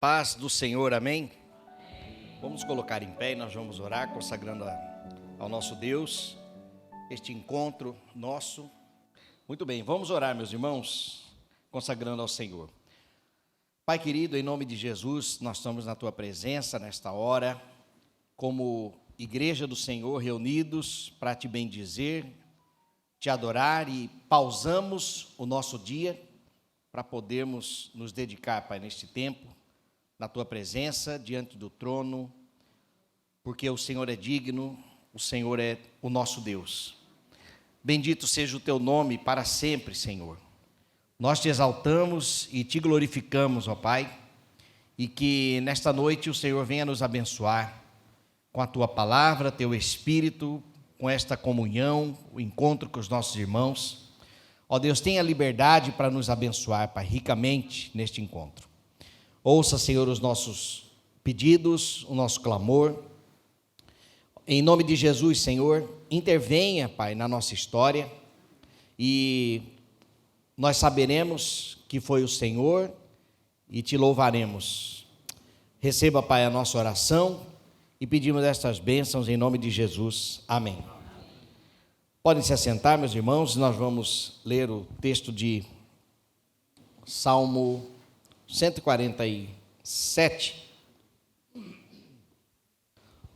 Paz do Senhor, amém? Vamos colocar em pé e nós vamos orar, consagrando ao nosso Deus, este encontro nosso. Muito bem, vamos orar, meus irmãos, consagrando ao Senhor. Pai querido, em nome de Jesus, nós estamos na Tua presença nesta hora, como igreja do Senhor, reunidos para Te bendizer, Te adorar, e pausamos o nosso dia para podermos nos dedicar, Pai, neste tempo, na Tua presença, diante do trono, porque o Senhor é digno, o Senhor é o nosso Deus. Bendito seja o Teu nome para sempre, Senhor. Nós Te exaltamos e Te glorificamos, ó Pai, e que nesta noite o Senhor venha nos abençoar com a Tua palavra, Teu Espírito, com esta comunhão, o encontro com os nossos irmãos. Ó Deus, tenha liberdade para nos abençoar, Pai, ricamente neste encontro. Ouça, Senhor, os nossos pedidos, o nosso clamor. Em nome de Jesus, Senhor, intervenha, Pai, na nossa história, e nós saberemos que foi o Senhor e Te louvaremos. Receba, Pai, a nossa oração e pedimos estas bênçãos em nome de Jesus. Amém. Podem se assentar, meus irmãos, nós vamos ler o texto de Salmo 147,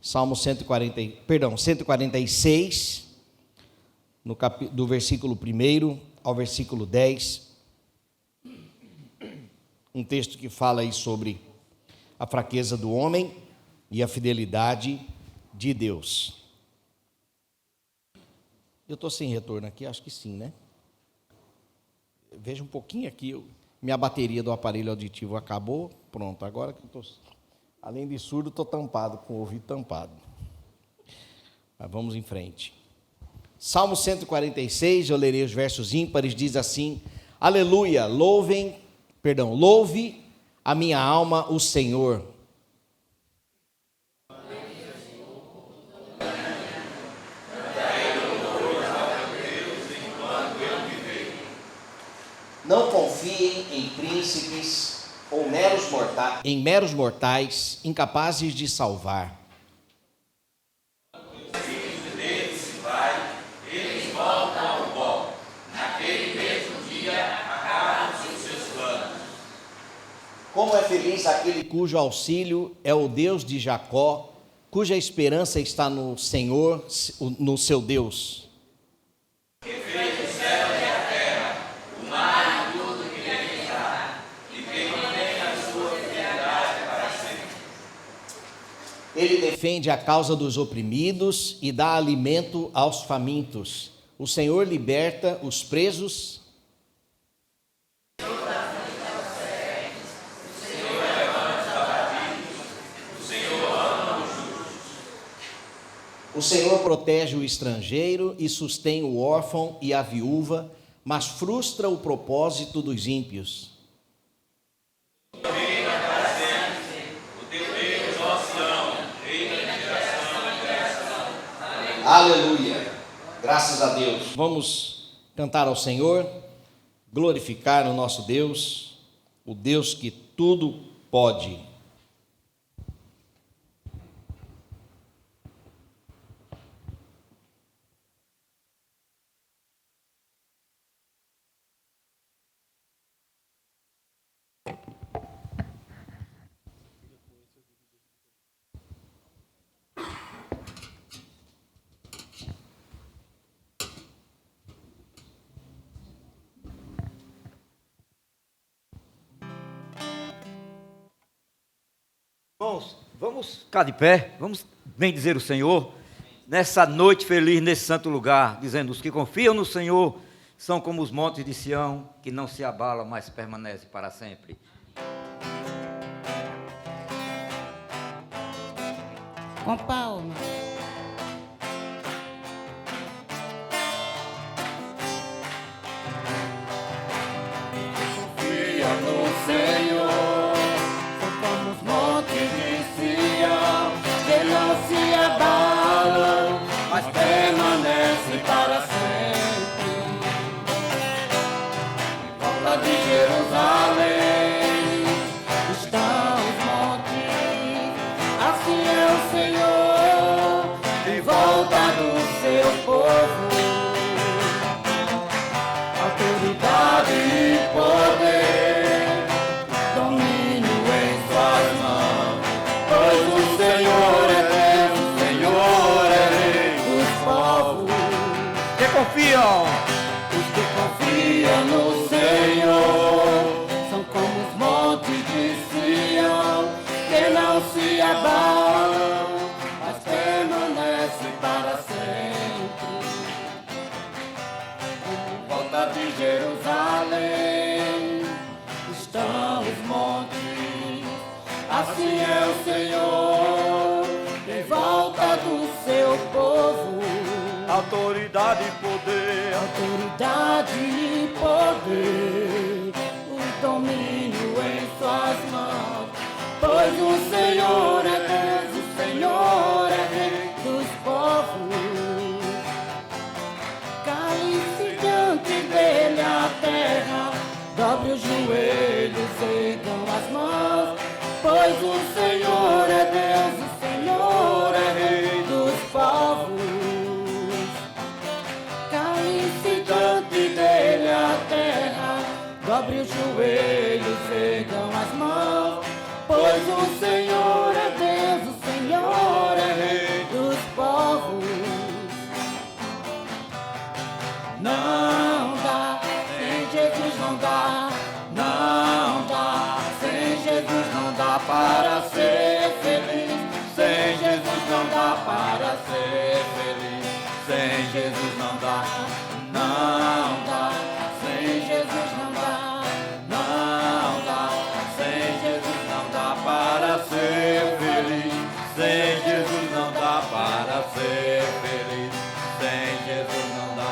Salmo 146, do versículo 1 ao versículo 10, um texto que fala aí sobre a fraqueza do homem e a fidelidade de Deus. Eu estou sem retorno aqui? Acho que sim, né? Veja um pouquinho aqui, minha bateria do aparelho auditivo acabou, pronto, agora que eu estou, além de surdo, estou tampado, com o ouvido tampado. Mas vamos em frente. Salmo 146, eu lerei os versos ímpares, diz assim: Aleluia, louve a minha alma o Senhor. Não confiem em príncipes ou meros mortais incapazes de salvar. Eles voltam ao pó. Naquele mesmo dia acabam os seus planos. Como é feliz aquele cujo auxílio é o Deus de Jacó, cuja esperança está no Senhor, no seu Deus. Ele defende a causa dos oprimidos e dá alimento aos famintos. O Senhor liberta os presos. O Senhor protege o estrangeiro e sustém o órfão e a viúva, mas frustra o propósito dos ímpios. Aleluia, graças a Deus. Vamos cantar ao Senhor, glorificar o nosso Deus, o Deus que tudo pode. Irmãos, vamos ficar de pé, vamos bendizer o Senhor nessa noite feliz, nesse santo lugar, dizendo: os que confiam no Senhor são como os montes de Sião, que não se abalam, mas permanecem para sempre. Com palma. Confia no Senhor, são como os montes de Sião, que não se abalam, mas permanecem para sempre. Em volta de Jerusalém estão os assim é o Senhor, em volta do seu povo. Autoridade e poder, domínio em suas mãos, pois o Senhor é Deus, o Senhor é Rei dos povos. Que confiam, Os que confiam no Senhor são como os montes de Sião, que não se abalam, mas permanecem para sempre. Em volta de Jerusalém estão os montes, assim é o Senhor, em volta do seu povo. autoridade e poder, Autoridade e poder, o domínio em suas mãos, pois o Senhor é Deus, o Senhor é Rei dos povos. Cale-se diante dele a terra, dobre os joelhos, ergam as mãos, pois o Senhor é Deus, o Senhor é Rei dos povos. Cale-se diante dele a terra, dobre os joelhos, ergam as mãos, pois o Senhor é Deus, o Senhor é Rei dos povos. Não dá, sem Jesus não dá, não dá, sem Jesus não dá para ser feliz, sem Jesus não dá para ser feliz, sem Jesus não dá, não dá, sem Jesus não dá, não dá, sem Jesus não dá para ser feliz, sem Jesus não dá para ser feliz, sem Jesus não dá.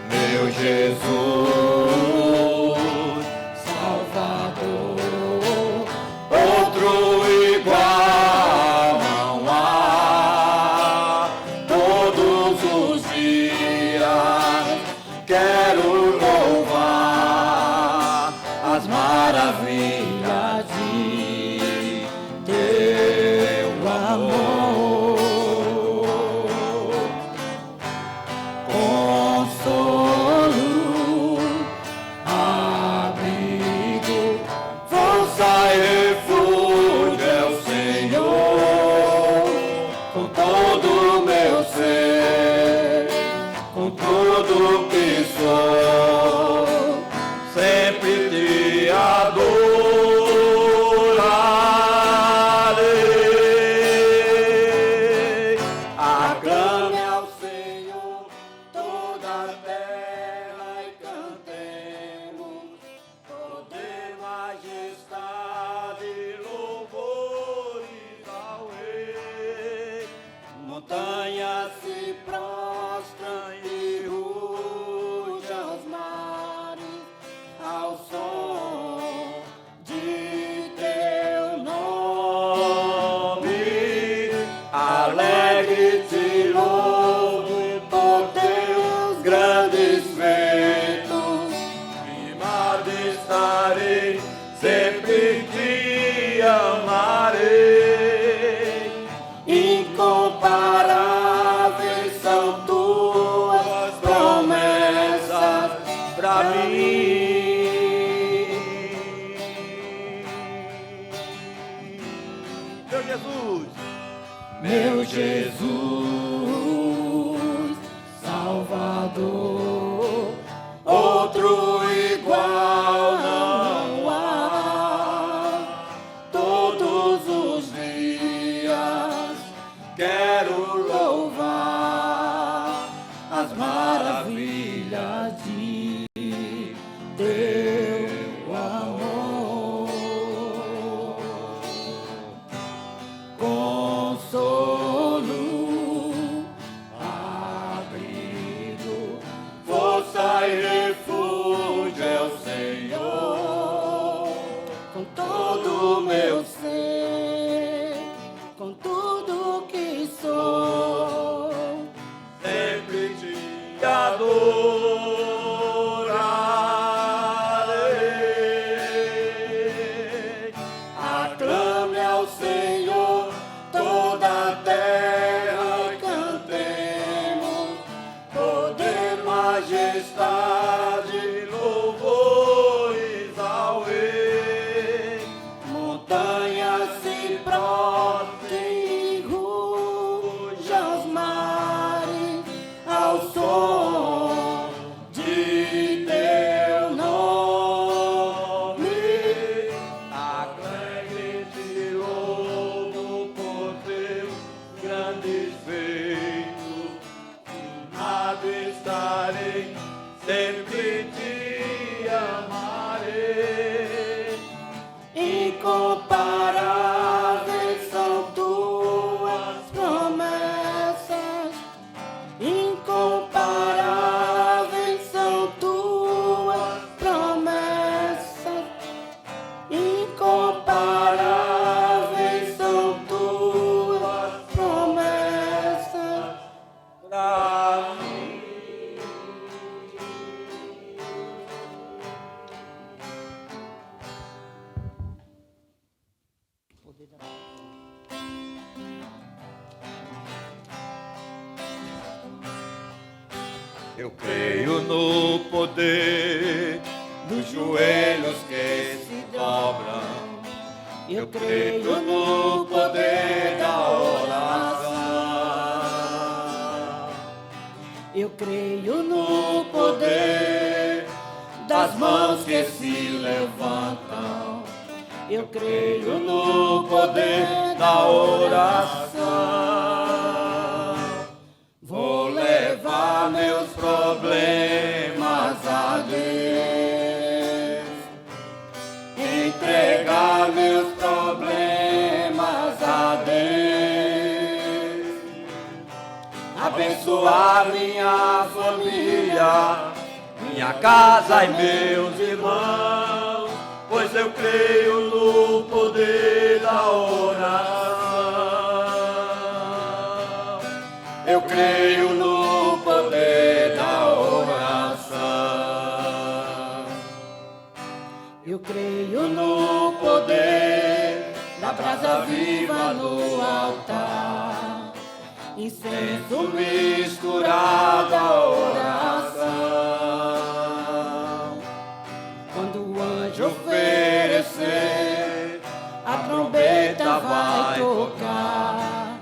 Meu Jesus, Salvador, outro igual não há. Todos os dias quero louvar as maravilhas de teu amor. Consolo, abrigo, força e refúgio é o Senhor. Com todo o meu ser, com tudo que sou, sempre te adorarei. Aclame ao Senhor toda a terra e cantemos poder, majestade, louvores ao Rei. Montanhas se prostram e rujam os mares ao som de teu nome. Alegre te louvo por teus grandes feitos, firmado estarei, sempre te amarei. Incomparáveis são amarei, sempre te amarei. Incomparáveis são tuas promessas, incomparáveis são tuas promessas, incomparáveis são tuas promessas pra mim. Eu creio no poder dos joelhos que se dobram. Eu creio no poder da oração. Eu creio no poder das mãos que se levantam. Eu creio no poder da oração. Vou levar meus problemas a Deus, entregar meus problemas a Deus, abençoar minha família, minha casa e meus irmãos, pois eu creio no poder da oração. Eu creio no poder da oração. Eu creio no poder da brasa viva no altar, incenso misturado à oração. Quando o anjo oferecer, a trombeta vai tocar.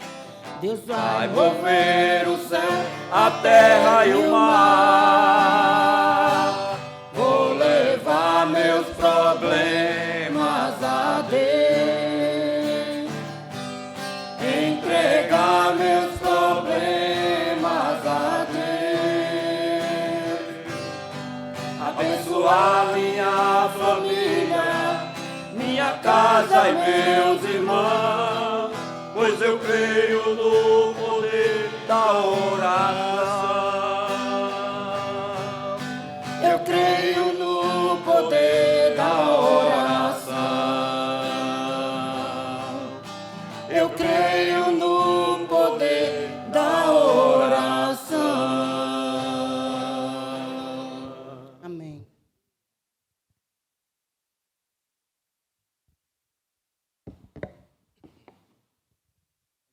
Deus vai mover o céu, a terra e o mar. Vou levar meus problemas a Deus, entregar meus problemas a Deus, abençoar minha família, minha casa e meus irmãos, pois eu creio no poder da oração. Eu creio no poder da oração. Eu creio no poder da oração. Amém.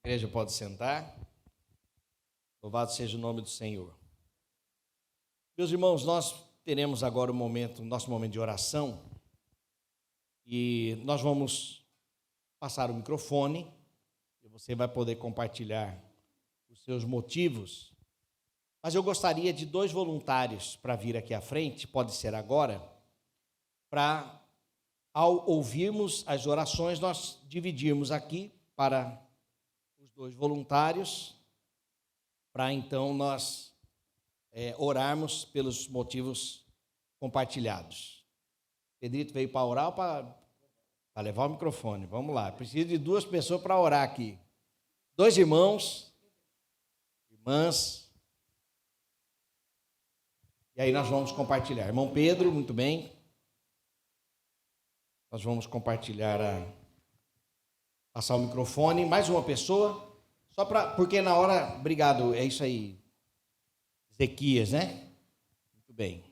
A igreja pode sentar. Louvado seja o nome do Senhor. Meus irmãos, nós teremos agora nosso momento de oração, e nós vamos passar o microfone e você vai poder compartilhar os seus motivos. Mas eu gostaria de 2 voluntários para vir aqui à frente, pode ser agora, para, ao ouvirmos as orações, nós dividirmos aqui para os 2 voluntários, para então nós orarmos pelos motivos compartilhados. Pedrito veio para orar ou para levar o microfone? Vamos lá, preciso de 2 pessoas para orar aqui. 2 irmãos, irmãs. E aí nós vamos compartilhar. Irmão Pedro, muito bem. Nós vamos compartilhar, passar o microfone. Mais uma pessoa, só porque na hora, obrigado, é isso aí. Ezequias, né? Muito bem.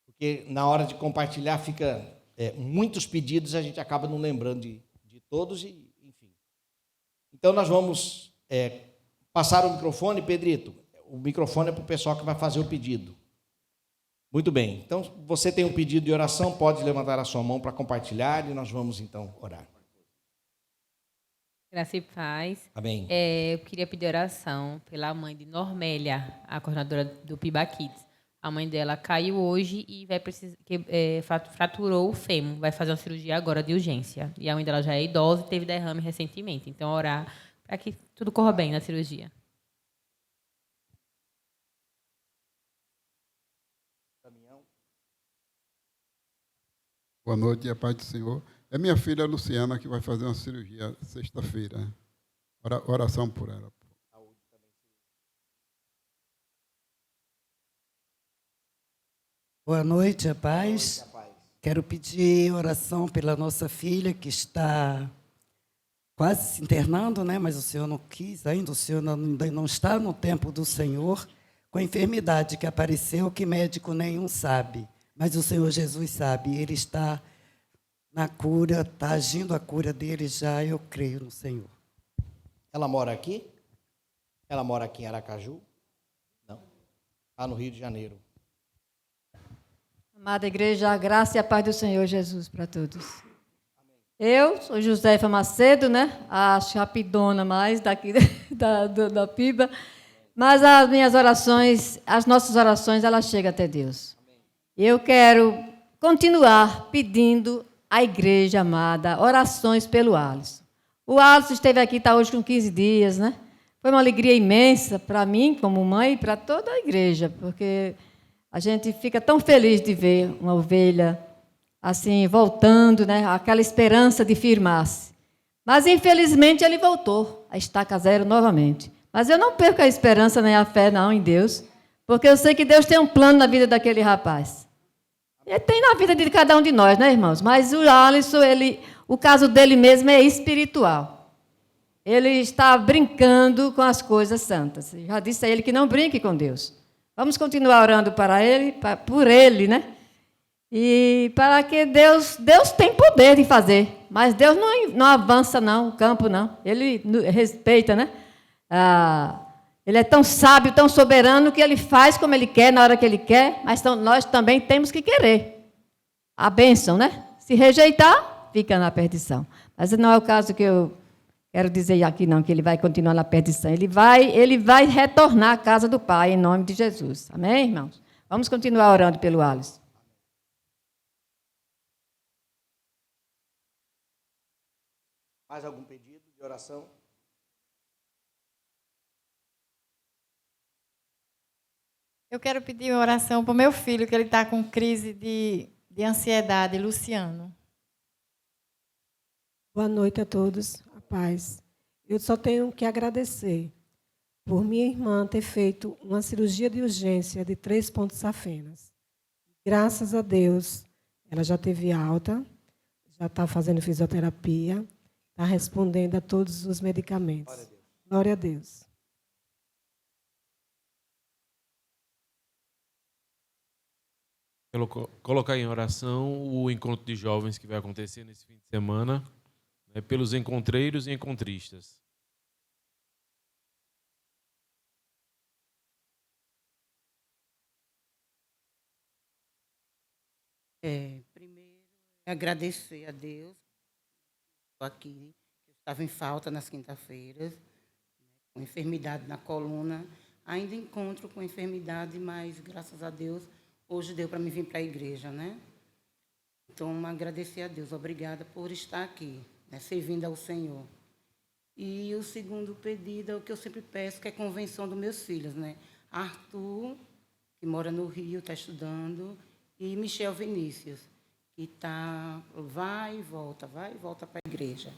Porque na hora de compartilhar fica muitos pedidos, a gente acaba não lembrando de todos, e enfim. Então nós vamos passar o microfone, Pedrito. O microfone é para o pessoal que vai fazer o pedido. Muito bem. Então, você tem um pedido de oração, pode levantar a sua mão para compartilhar e nós vamos então orar. Graça e paz. Amém. Eu queria pedir oração pela mãe de Normélia, a coordenadora do Piba Kids. A mãe dela caiu hoje e vai precisar, fraturou o fêmur, vai fazer uma cirurgia agora de urgência. E a mãe dela já é idosa e teve derrame recentemente. Então, orar para que tudo corra bem na cirurgia. Boa noite e a paz do Senhor. É minha filha Luciana que vai fazer uma cirurgia sexta-feira. Oração por ela. Boa noite, a paz. Quero pedir oração pela nossa filha que está quase se internando, né? Mas o Senhor não quis ainda, o Senhor ainda não está no tempo do Senhor, com a enfermidade que apareceu, que médico nenhum sabe. Mas o Senhor Jesus sabe, Ele está na cura, está agindo a cura dele já, eu creio no Senhor. Ela mora aqui? Ela mora aqui em Aracaju? Não. Ah, no Rio de Janeiro. Amada igreja, a graça e a paz do Senhor Jesus para todos. Eu sou Josefa Macedo, né? A chapidona mais daqui da Piba. Mas as minhas orações, as nossas orações, elas chegam até Deus. Eu quero continuar pedindo à igreja amada orações pelo Alisson. O Alisson esteve aqui, está hoje com 15 dias, né? Foi uma alegria imensa para mim, como mãe, e para toda a igreja, porque a gente fica tão feliz de ver uma ovelha assim, voltando, né? Aquela esperança de firmar-se. Mas, infelizmente, ele voltou a estaca zero novamente. Mas eu não perco a esperança nem a fé, não, em Deus, porque eu sei que Deus tem um plano na vida daquele rapaz. Ele tem na vida de cada um de nós, né, irmãos? Mas o Alisson, o caso dele mesmo é espiritual. Ele está brincando com as coisas santas. Eu já disse a ele que não brinque com Deus. Vamos continuar orando para ele, por ele, né? E para que Deus tem poder de fazer, mas Deus não avança, não, o campo, não. Ele respeita, né? Ele é tão sábio, tão soberano, que ele faz como ele quer, na hora que ele quer, mas nós também temos que querer a bênção, né? Se rejeitar, fica na perdição. Mas não é o caso que eu quero dizer aqui, não, que ele vai continuar na perdição. Ele vai retornar à casa do Pai, em nome de Jesus. Amém, irmãos? Vamos continuar orando pelo Alisson. Mais algum pedido de oração? Eu quero pedir uma oração para o meu filho, que ele está com crise de ansiedade, Luciano. Boa noite a todos, a paz. Eu só tenho que agradecer por minha irmã ter feito uma cirurgia de urgência de 3 pontos safenas. Graças a Deus, ela já teve alta, já está fazendo fisioterapia, está respondendo a todos os medicamentos. Glória a Deus. Colocar em oração o encontro de jovens que vai acontecer nesse fim de semana, né, pelos encontreiros e encontristas. Primeiro, agradecer a Deus. Estou aqui, eu estava em falta nas quinta-feiras, com enfermidade na coluna. Ainda encontro com enfermidade, mas, graças a Deus, hoje deu para me vir para a igreja, né? Então, agradecer a Deus. Obrigada por estar aqui, né, servindo ao Senhor. E o segundo pedido é o que eu sempre peço, que é a convenção dos meus filhos, né? Arthur, que mora no Rio, está estudando, e Michel Vinícius, que vai e volta para a igreja.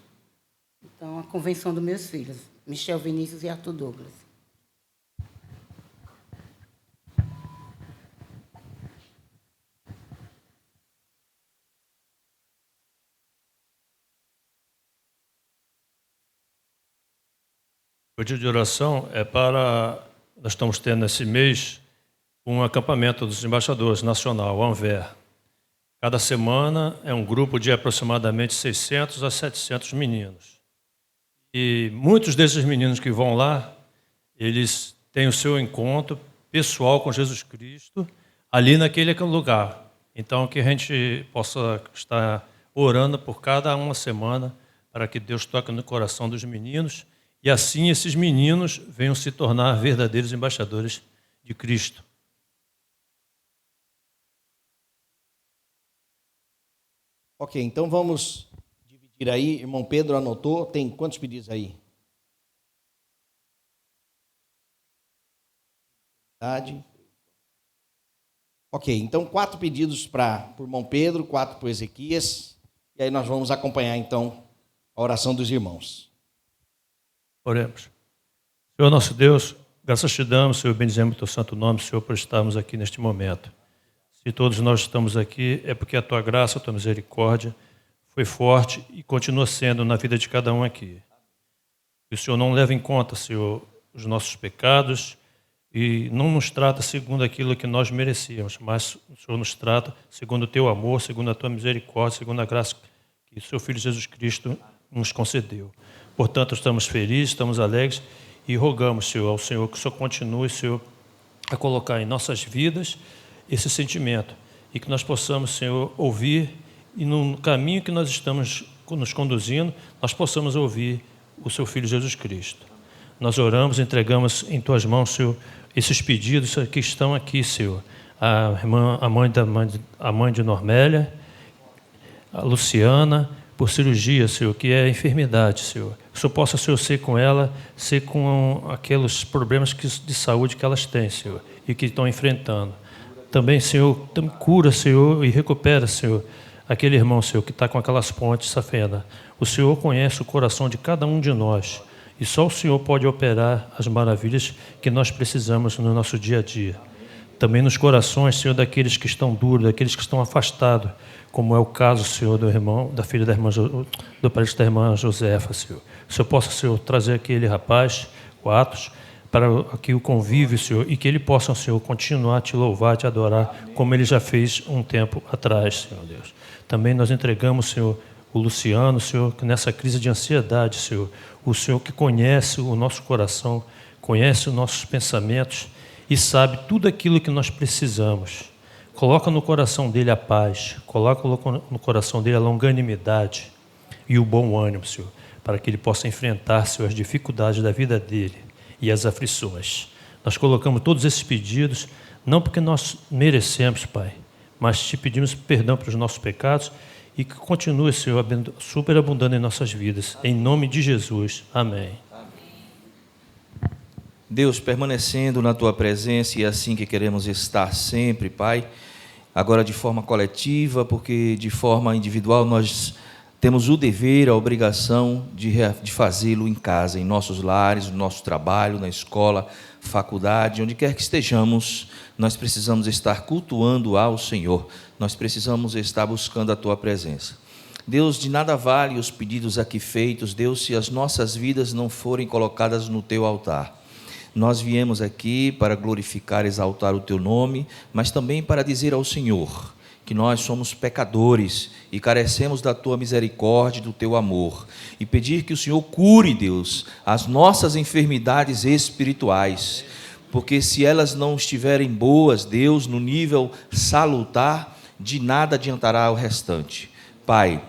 Então, a convenção dos meus filhos, Michel Vinícius e Arthur Douglas. O pedido de oração é para... Nós estamos tendo esse mês um acampamento dos embaixadores nacional, ANVER. Cada semana é um grupo de aproximadamente 600 a 700 meninos. E muitos desses meninos que vão lá, eles têm o seu encontro pessoal com Jesus Cristo ali naquele lugar. Então, que a gente possa estar orando por cada uma semana para que Deus toque no coração dos meninos e assim esses meninos venham se tornar verdadeiros embaixadores de Cristo. Ok, então vamos dividir aí. Irmão Pedro anotou. Tem quantos pedidos aí? Ok, então 4 pedidos para o irmão Pedro, 4 para o Ezequias, e aí nós vamos acompanhar então a oração dos irmãos. Oremos. Senhor nosso Deus, graças te damos, Senhor, bendizemos o teu santo nome, Senhor, por estarmos aqui neste momento. Se todos nós estamos aqui, é porque a tua graça, a tua misericórdia foi forte e continua sendo na vida de cada um aqui. Que o Senhor não leva em conta, Senhor, os nossos pecados e não nos trata segundo aquilo que nós merecíamos, mas o Senhor nos trata segundo o teu amor, segundo a tua misericórdia, segundo a graça que o seu Filho Jesus Cristo nos concedeu. Portanto, estamos felizes, estamos alegres e rogamos, Senhor, ao Senhor que o Senhor continue, Senhor, a colocar em nossas vidas esse sentimento e que nós possamos, Senhor, ouvir e no caminho que nós estamos nos conduzindo, nós possamos ouvir o seu Filho Jesus Cristo. Nós oramos, entregamos em tuas mãos, Senhor, esses pedidos que estão aqui, Senhor. A mãe de Normélia, a Luciana, por cirurgia, Senhor, que é a enfermidade, Senhor. Que o Senhor possa, Senhor, ser com ela, ser com aqueles problemas de saúde que elas têm, Senhor, e que estão enfrentando. Também, Senhor, cura, Senhor, e recupera, Senhor, aquele irmão, Senhor, que está com aquelas pontes safena. O Senhor conhece o coração de cada um de nós e só o Senhor pode operar as maravilhas que nós precisamos no nosso dia a dia. Também nos corações, Senhor, daqueles que estão duros, daqueles que estão afastados, como é o caso, Senhor, do irmão, da filha da irmã, do parente da irmã Josefa, Senhor. O Senhor possa, Senhor, trazer aquele rapaz, o Atos, para aqui o convívio, Senhor, e que ele possa, Senhor, continuar a te louvar, te adorar, como ele já fez um tempo atrás, Senhor Deus. Também nós entregamos, Senhor, o Luciano, Senhor, que nessa crise de ansiedade, Senhor, o Senhor que conhece o nosso coração, conhece os nossos pensamentos e sabe tudo aquilo que nós precisamos. Coloca no coração dele a paz, coloca no coração dele a longanimidade e o bom ânimo, Senhor, para que ele possa enfrentar, Senhor, as dificuldades da vida dele e as aflições. Nós colocamos todos esses pedidos, não porque nós merecemos, Pai, mas te pedimos perdão pelos nossos pecados e que continue, Senhor, superabundando em nossas vidas. Em nome de Jesus. Amém. Deus, permanecendo na Tua presença, e é assim que queremos estar sempre, Pai, agora de forma coletiva, porque de forma individual nós temos o dever, a obrigação de fazê-lo em casa, em nossos lares, no nosso trabalho, na escola, faculdade, onde quer que estejamos, nós precisamos estar cultuando ao Senhor, nós precisamos estar buscando a Tua presença. Deus, de nada vale os pedidos aqui feitos, Deus, se as nossas vidas não forem colocadas no Teu altar. Nós viemos aqui para glorificar, exaltar o Teu nome, mas também para dizer ao Senhor que nós somos pecadores e carecemos da Tua misericórdia e do Teu amor, e pedir que o Senhor cure, Deus, as nossas enfermidades espirituais, porque se elas não estiverem boas, Deus, no nível salutar, de nada adiantará o restante. Pai,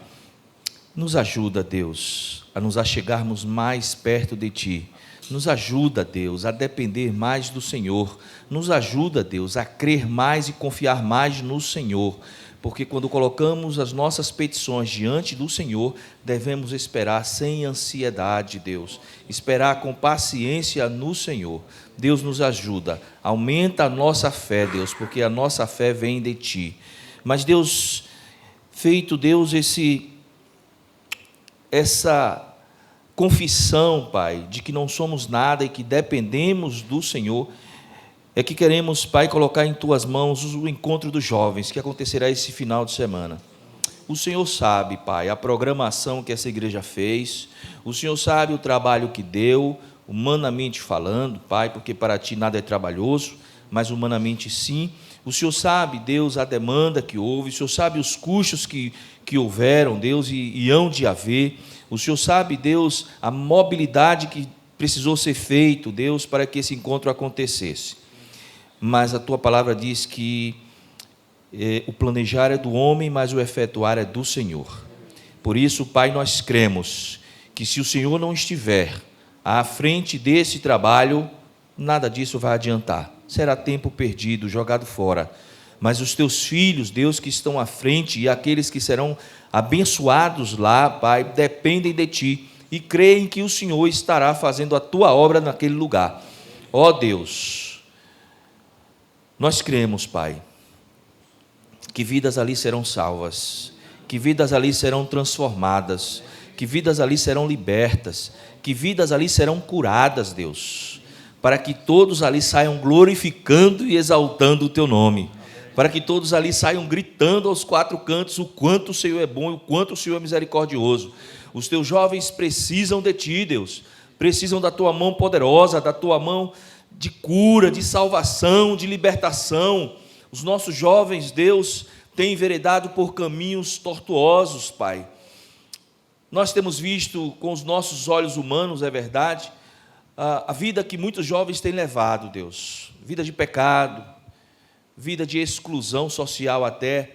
nos ajuda, Deus, a nos achegarmos mais perto de Ti. Nos ajuda, Deus, a depender mais do Senhor. Nos ajuda, Deus, a crer mais e confiar mais no Senhor. Porque quando colocamos as nossas petições diante do Senhor, devemos esperar sem ansiedade, Deus. Esperar com paciência no Senhor. Deus nos ajuda. Aumenta a nossa fé, Deus, porque a nossa fé vem de Ti. Mas, Deus, feito, Deus, essa confissão, Pai, de que não somos nada e que dependemos do Senhor, é que queremos, Pai, colocar em Tuas mãos o encontro dos jovens, que acontecerá esse final de semana. O Senhor sabe, Pai, a programação que essa igreja fez, o Senhor sabe o trabalho que deu, humanamente falando, Pai, porque para Ti nada é trabalhoso, mas humanamente sim. O Senhor sabe, Deus, a demanda que houve, o Senhor sabe os custos que houveram, Deus, e hão de haver. O Senhor sabe, Deus, a mobilidade que precisou ser feita, Deus, para que esse encontro acontecesse. Mas a Tua palavra diz que o planejar é do homem, mas o efetuar é do Senhor. Por isso, Pai, nós cremos que se o Senhor não estiver à frente desse trabalho, nada disso vai adiantar. Será tempo perdido, jogado fora. Mas os Teus filhos, Deus, que estão à frente e aqueles que serão abençoados lá, Pai, dependem de Ti e creem que o Senhor estará fazendo a Tua obra naquele lugar. Ó Deus, nós cremos, Pai, que vidas ali serão salvas, que vidas ali serão transformadas, que vidas ali serão libertas, que vidas ali serão curadas, Deus, para que todos ali saiam glorificando e exaltando o teu nome, para que todos ali saiam gritando aos quatro cantos o quanto o Senhor é bom e o quanto o Senhor é misericordioso. Os teus jovens precisam de ti, Deus, precisam da tua mão poderosa, da tua mão de cura, de salvação, de libertação. Os nossos jovens, Deus, têm enveredado por caminhos tortuosos, Pai. Nós temos visto com os nossos olhos humanos, é verdade, a vida que muitos jovens têm levado, Deus. Vida de pecado, vida de exclusão social até.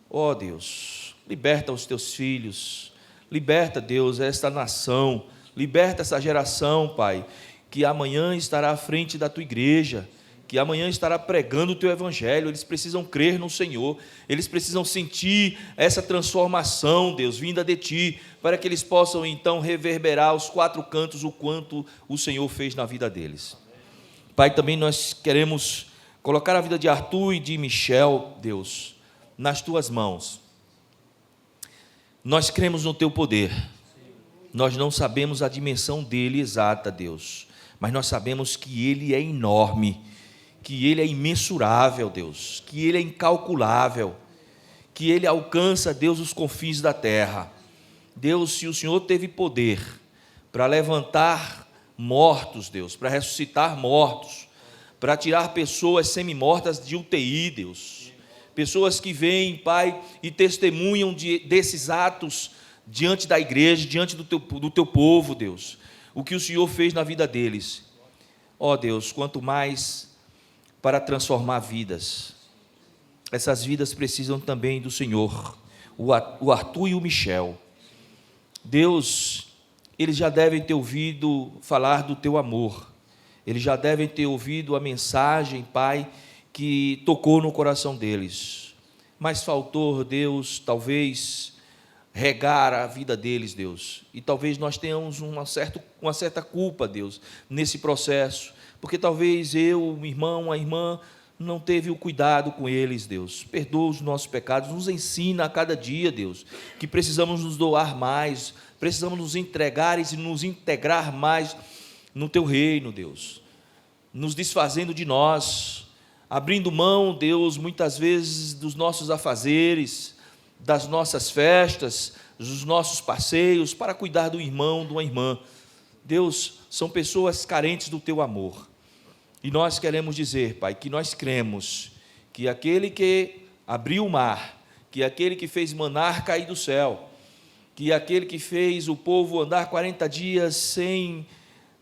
Ó Deus, liberta os teus filhos, liberta, Deus, esta nação, liberta essa geração, Pai, que amanhã estará à frente da tua igreja, que amanhã estará pregando o teu evangelho. Eles precisam crer no Senhor, eles precisam sentir essa transformação, Deus, vinda de ti, para que eles possam então reverberar aos quatro cantos o quanto o Senhor fez na vida deles. Pai, também nós queremos colocar a vida de Arthur e de Michel, Deus, nas tuas mãos. Nós cremos no teu poder, nós não sabemos a dimensão dele exata, Deus, mas nós sabemos que ele é enorme, que ele é imensurável, Deus, que ele é incalculável, que ele alcança, Deus, os confins da terra. Deus, se o Senhor teve poder para levantar mortos, Deus, para ressuscitar mortos, para tirar pessoas semi-mortas de UTI, Deus, pessoas que vêm, Pai, e testemunham desses atos diante da igreja, diante do teu povo, Deus, o que o Senhor fez na vida deles. Ó Deus, quanto mais para transformar vidas, essas vidas precisam também do Senhor. O Arthur e o Michel, Deus, eles já devem ter ouvido falar do teu amor, eles já devem ter ouvido a mensagem, Pai, que tocou no coração deles, mas faltou, Deus, talvez regar a vida deles, Deus, e talvez nós tenhamos uma certa culpa, Deus, nesse processo, porque talvez eu, o irmão, a irmã, não teve o cuidado com eles, Deus. Perdoa os nossos pecados, nos ensina a cada dia, Deus, que precisamos nos doar mais, precisamos nos entregar e nos integrar mais no teu reino, Deus, nos desfazendo de nós, abrindo mão, Deus, muitas vezes dos nossos afazeres, das nossas festas, dos nossos passeios, para cuidar do irmão, de uma irmã. Deus, são pessoas carentes do teu amor, e nós queremos dizer, Pai, que nós cremos que aquele que abriu o mar, que aquele que fez manar cair do céu, que aquele que fez o povo andar 40 dias sem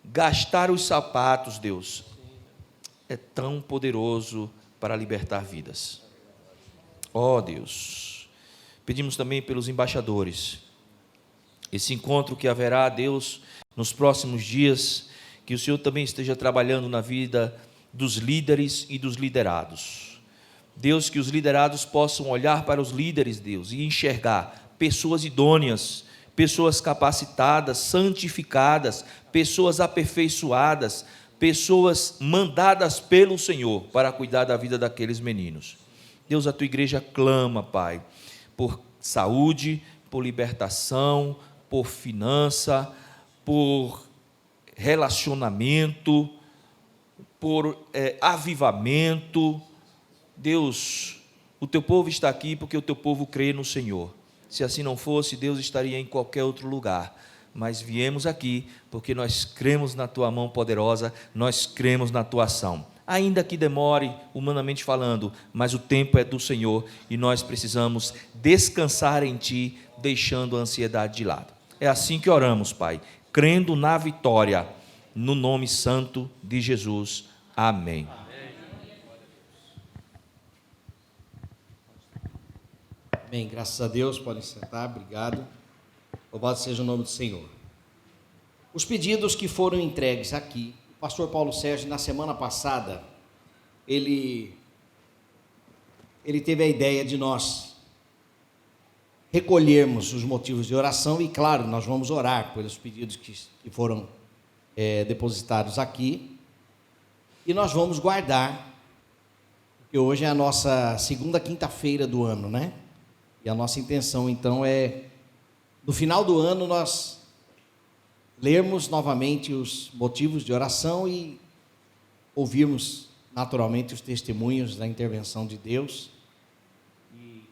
gastar os sapatos, Deus, é tão poderoso para libertar vidas. Ó Deus, pedimos também pelos embaixadores, esse encontro que haverá, Deus, nos próximos dias, que o Senhor também esteja trabalhando na vida dos líderes e dos liderados. Deus, que os liderados possam olhar para os líderes, Deus, e enxergar pessoas idôneas, pessoas capacitadas, santificadas, pessoas aperfeiçoadas, pessoas mandadas pelo Senhor para cuidar da vida daqueles meninos. Deus, a tua igreja clama, Pai, por saúde, por libertação, por finança, por relacionamento, por avivamento. Deus, o teu povo está aqui porque o teu povo crê no Senhor. Se assim não fosse, Deus estaria em qualquer outro lugar, mas viemos aqui porque nós cremos na tua mão poderosa, nós cremos na tua ação, ainda que demore, humanamente falando, mas o tempo é do Senhor e nós precisamos descansar em ti, deixando a ansiedade de lado. É assim que oramos, Pai, crendo na vitória, no nome santo de Jesus. Amém. Bem, graças a Deus, podem sentar, obrigado. Louvado seja o nome do Senhor. Os pedidos que foram entregues aqui, o pastor Paulo Sérgio, na semana passada, ele teve a ideia de nós recolhermos os motivos de oração e, claro, nós vamos orar pelos pedidos que foram depositados aqui e nós vamos guardar porque hoje é a nossa segunda quinta-feira do ano, né? E a nossa intenção, então, é, no final do ano, nós lermos novamente os motivos de oração e ouvirmos, naturalmente, os testemunhos da intervenção de Deus. E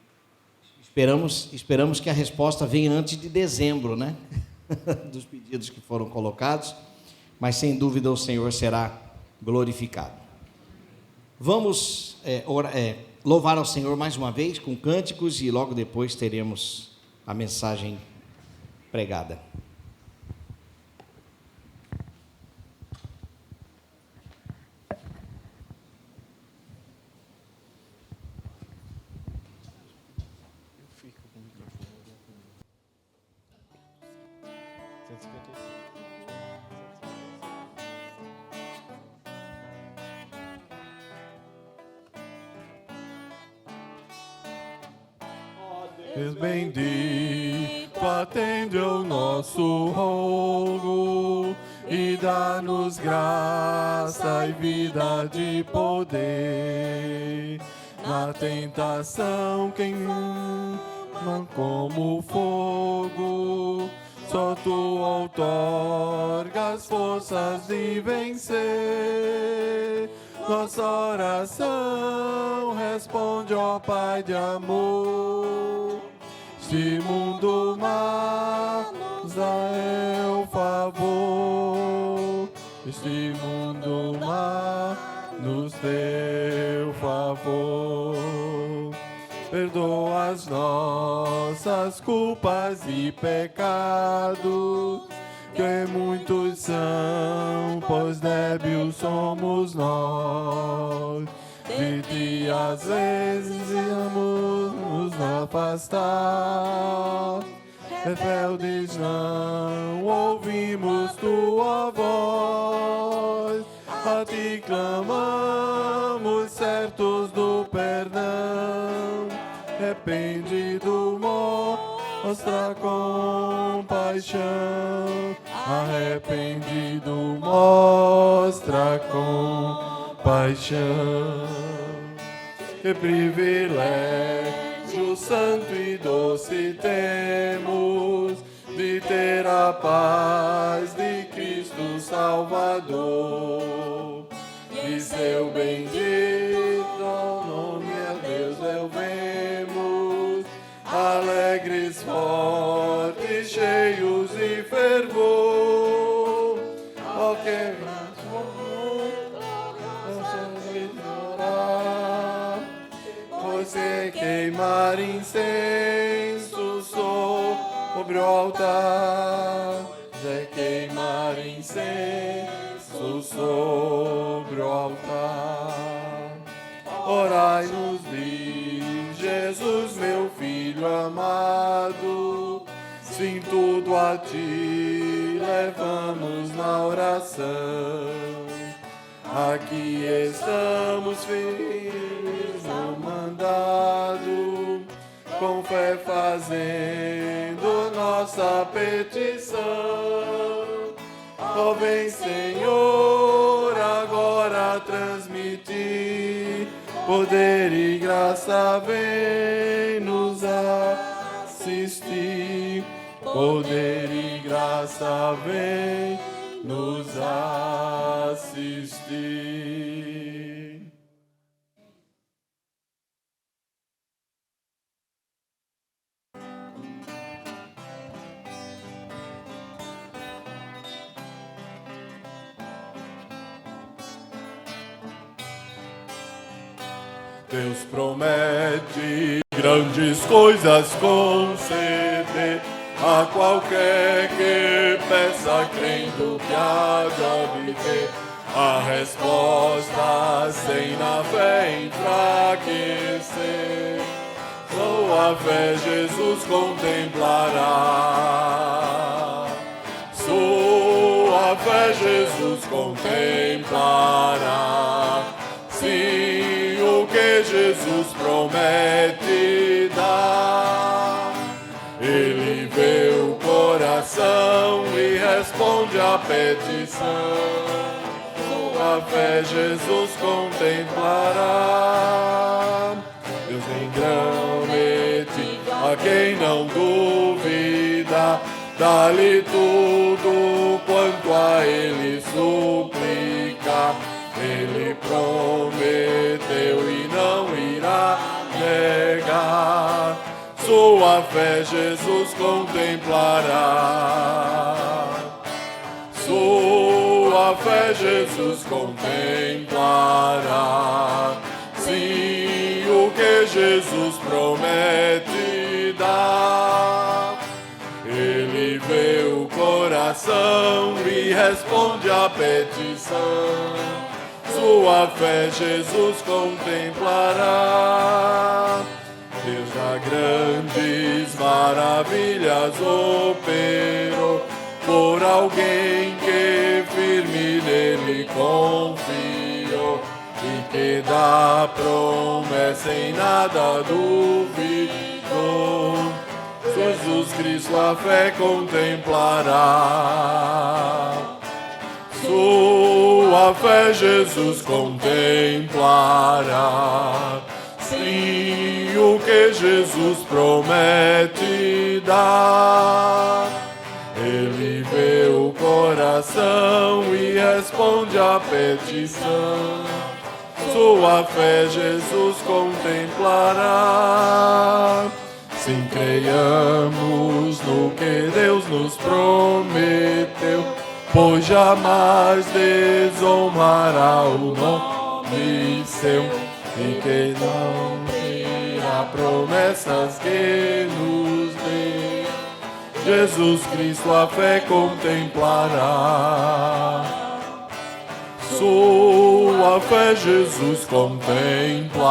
esperamos que a resposta venha antes de dezembro, né? Dos pedidos que foram colocados, mas, sem dúvida, o Senhor será glorificado. Vamos louvar ao Senhor mais uma vez com cânticos e logo depois teremos a mensagem pregada. Deus bendito, atende ao nosso rogo e dá-nos graça e vida de poder. Na tentação queima como fogo, só tu outorgas forças de vencer. Nossa oração responde, ó Pai de amor. Este mundo mal nos dá o favor. Este mundo mal nos deu favor. Perdoa as nossas culpas e pecados, que muitos são, pois débeis somos nós. De ti às vezes íamos nos afastar, rebeldes não ouvimos tua voz. A ti clamamos, certos do perdão, arrependido mostra compaixão. Arrependido mostra compaixão. Que privilégio santo e doce temos de ter a paz de Cristo Salvador. E seu bendito nome a Deus louvemos, alegres, fortes, cheios de fervor. Ó que você queimar incenso sobre o altar, você queimar incenso sobre o altar. Orai-nos, diz Jesus, meu Filho amado, sim, tudo a ti levamos na oração. Aqui estamos firmes no mandado, com fé fazendo nossa petição. Ó, vem, Senhor, agora transmitir poder e graça, vem nos assistir. Poder e graça, vem nos assistir. Deus promete grandes coisas conceder a qualquer que peça, crendo que há de obter a resposta, sem na fé enfraquecer. Sua fé Jesus contemplará, sua fé Jesus contemplará. Sim, o que Jesus promete dar, Ele vê o coração e responde à petição. Sua Sua fé Jesus contemplará. Deus engrandece a quem não duvida, dá-lhe tudo quanto a ele suplica. Ele prometeu e não irá negar. Sua fé Jesus contemplará. Sua fé Jesus contemplará. Sim, o que Jesus promete dar. Ele vê o coração e responde à petição. Sua fé Jesus contemplará. Deus já grandes maravilhas operou por alguém que firme nele confiou e que da promessa em nada duvidou. Jesus Cristo a fé contemplará. Sua fé Jesus contemplará. Sim, o que Jesus promete dar. Ele vê o coração e responde à petição. Sua fé Jesus contemplará. Sim, creiamos no que Deus nos prometeu, pois jamais desonrará o nome seu, e que não tira promessas que nos deu. Jesus Cristo a fé contemplará. Sua fé Jesus contemplará.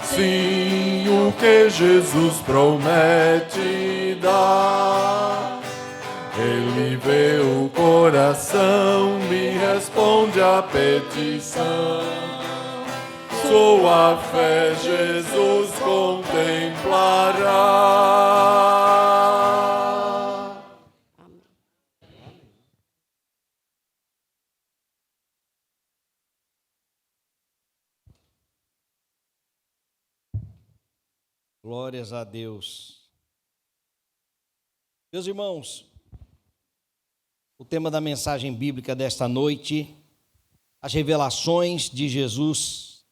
Sim, o que Jesus promete dar. Ele vê o coração e responde à petição. Sua fé Jesus contemplará. Glórias a Deus. Meus irmãos, o tema da mensagem bíblica desta noite, as revelações de Jesus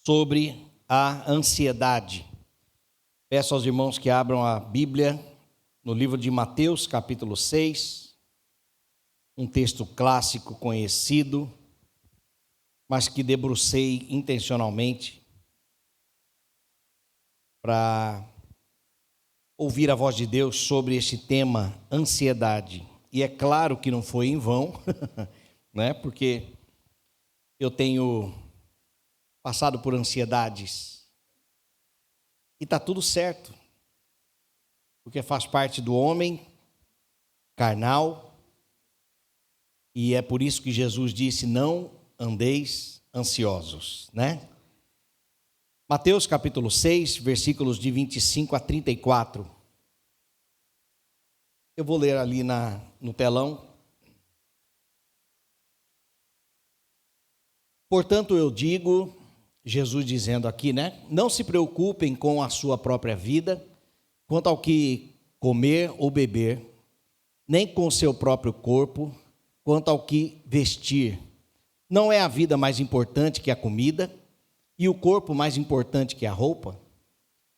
sobre a ansiedade. Peço aos irmãos que abram a Bíblia no livro de Mateus, capítulo 6, um texto clássico conhecido, mas que debrucei intencionalmente para ouvir a voz de Deus sobre este tema, ansiedade. E é claro que não foi em vão, né? Porque eu tenho passado por ansiedades e está tudo certo, porque faz parte do homem carnal, e é por isso que Jesus disse: não andeis ansiosos, né? Mateus capítulo 6, versículos de 25 a 34. Eu vou ler ali no telão. Portanto, eu digo, Jesus dizendo aqui, né? Não se preocupem com a sua própria vida, quanto ao que comer ou beber, nem com o seu próprio corpo, quanto ao que vestir. Não é a vida mais importante que a comida, e o corpo mais importante que a roupa?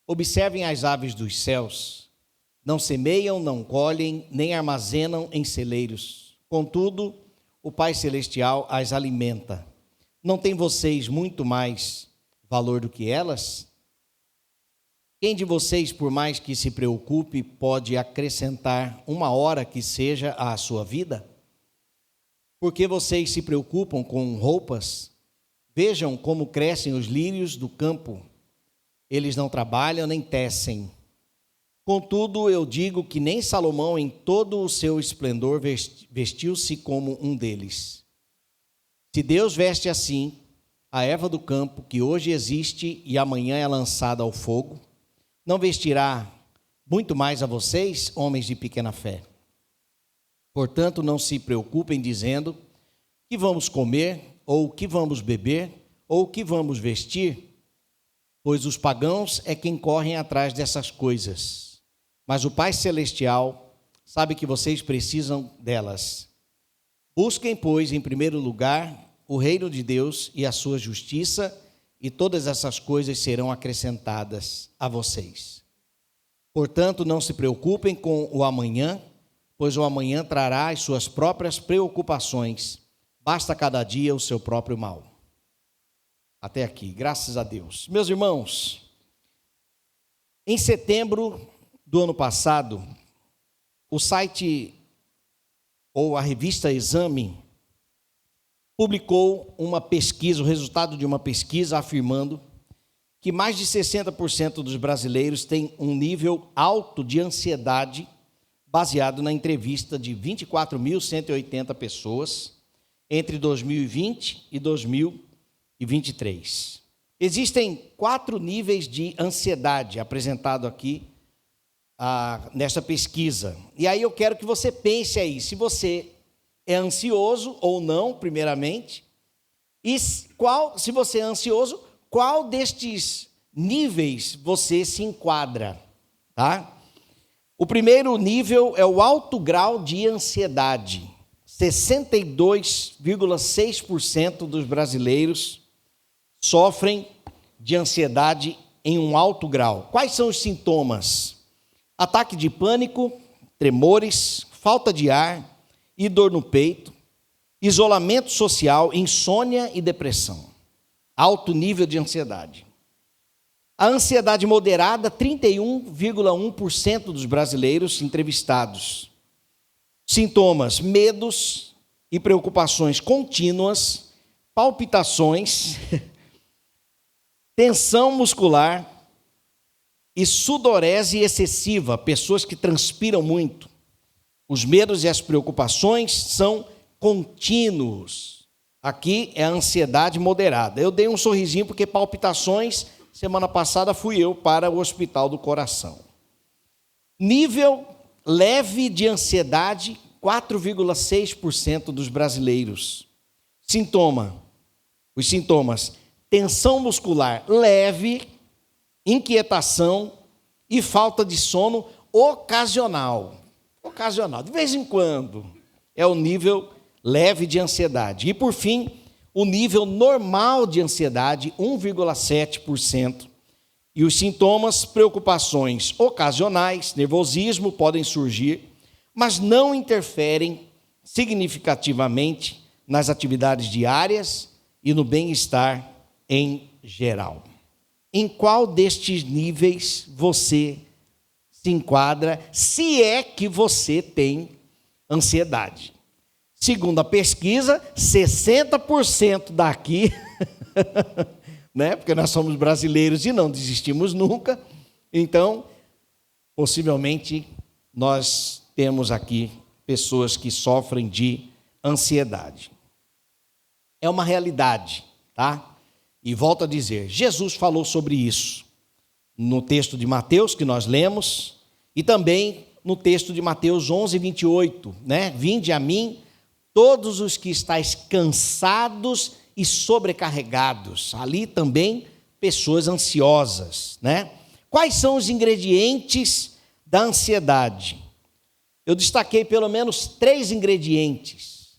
Observem as aves dos céus. Não semeiam, não colhem, nem armazenam em celeiros. Contudo, o Pai Celestial as alimenta. Não tem vocês muito mais valor do que elas? Quem de vocês, por mais que se preocupe, pode acrescentar uma hora que seja à sua vida? Porque vocês se preocupam com roupas? Vejam como crescem os lírios do campo. Eles não trabalham nem tecem. Contudo, eu digo que nem Salomão, em todo o seu esplendor, vestiu-se como um deles. Se Deus veste assim a erva do campo, que hoje existe e amanhã é lançada ao fogo, não vestirá muito mais a vocês, homens de pequena fé? Portanto, não se preocupem dizendo: que vamos comer, ou o que vamos beber, ou o que vamos vestir? Pois os pagãos é quem correm atrás dessas coisas. Mas o Pai Celestial sabe que vocês precisam delas. Busquem, pois, em primeiro lugar, o reino de Deus e a sua justiça, e todas essas coisas serão acrescentadas a vocês. Portanto, não se preocupem com o amanhã, pois o amanhã trará as suas próprias preocupações. Basta cada dia o seu próprio mal. Até aqui, graças a Deus. Meus irmãos, em setembro do ano passado, o site ou a revista Exame publicou uma pesquisa, o resultado de uma pesquisa afirmando que mais de 60% dos brasileiros têm um nível alto de ansiedade, baseado na entrevista de 24.180 pessoas entre 2020 e 2023. Existem 4 níveis de ansiedade apresentado aqui nessa pesquisa. E aí eu quero que você pense aí, se você é ansioso ou não, primeiramente, e se você é ansioso, qual destes níveis você se enquadra, tá? O primeiro nível é o alto grau de ansiedade. 62,6% dos brasileiros sofrem de ansiedade em um alto grau. Quais são os sintomas? Ataque de pânico, tremores, falta de ar e dor no peito, isolamento social, insônia e depressão. Alto nível de ansiedade. A ansiedade moderada, 31,1% dos brasileiros entrevistados. Sintomas: medos e preocupações contínuas, palpitações, tensão muscular e sudorese excessiva, pessoas que transpiram muito. Os medos e as preocupações são contínuos. Aqui é a ansiedade moderada. Eu dei um sorrisinho porque palpitações, semana passada fui eu para o Hospital do Coração. Nível leve de ansiedade, 4,6% dos brasileiros. Os sintomas: tensão muscular leve, inquietação e falta de sono ocasional. De vez em quando, é o nível leve de ansiedade. E, por fim, o nível normal de ansiedade, 1,7%. E os sintomas: preocupações ocasionais, nervosismo podem surgir, mas não interferem significativamente nas atividades diárias e no bem-estar em geral. Em qual destes níveis você se enquadra, se é que você tem ansiedade? Segundo a pesquisa, 60% daqui, né? Porque nós somos brasileiros e não desistimos nunca, então, possivelmente, nós temos aqui pessoas que sofrem de ansiedade. É uma realidade, tá? E volto a dizer, Jesus falou sobre isso no texto de Mateus, que nós lemos, e também no texto de Mateus 11, 28, né? Vinde a mim, todos os que estáis cansados e sobrecarregados. Ali também pessoas ansiosas, né? Quais são os ingredientes da ansiedade? Eu destaquei pelo menos 3 ingredientes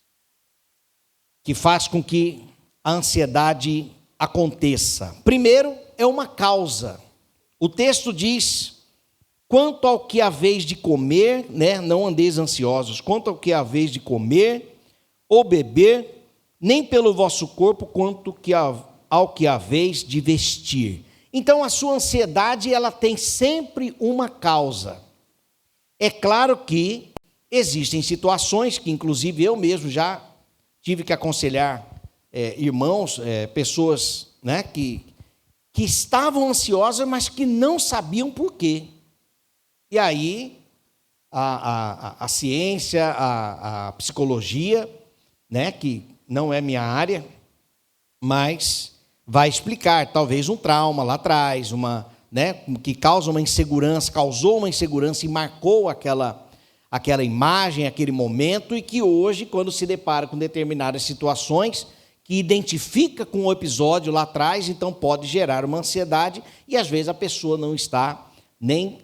que faz com que a ansiedade aconteça. Primeiro, é uma causa. O texto diz: quanto ao que haveis de comer, né, não andeis ansiosos, quanto ao que haveis de comer ou beber, nem pelo vosso corpo, quanto ao que haveis de vestir. Então, a sua ansiedade, ela tem sempre uma causa. É claro que existem situações que, inclusive, eu mesmo já tive que aconselhar irmãos, pessoas, né, que estavam ansiosas, mas que não sabiam por quê. E aí, a ciência, a psicologia, né, que não é minha área, mas vai explicar, talvez um trauma lá atrás, que causou uma insegurança e marcou aquela aquela imagem, aquele momento, e que hoje, quando se depara com determinadas situações, que identifica com o episódio lá atrás, então pode gerar uma ansiedade, e às vezes a pessoa não está nem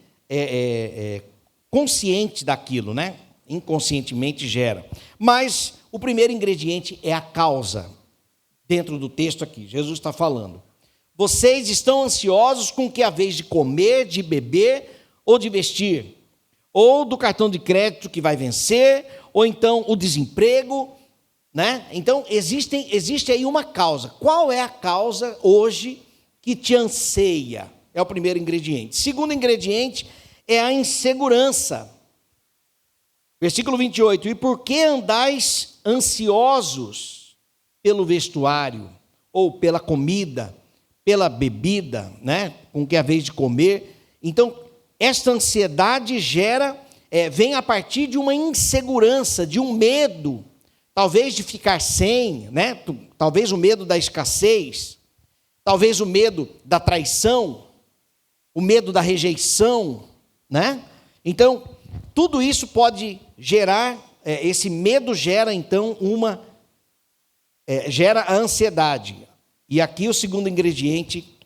consciente daquilo, né? Inconscientemente gera. Mas o primeiro ingrediente é a causa. Dentro do texto aqui, Jesus está falando: vocês estão ansiosos com o que haveis de comer, de beber ou de vestir, ou do cartão de crédito que vai vencer, ou então o desemprego, né? Então existe aí uma causa. Qual é a causa hoje que te anseia? É o primeiro ingrediente. Segundo ingrediente é a insegurança. Versículo 28, e por que andais ansiosos pelo vestuário, ou pela comida, pela bebida, né? Com que haveis de comer? Então, esta ansiedade vem a partir de uma insegurança, de um medo, talvez de ficar sem, né? Talvez o medo da escassez, talvez o medo da traição, o medo da rejeição, né? Então, tudo isso pode gerar, esse medo gera então gera a ansiedade. E aqui o segundo ingrediente,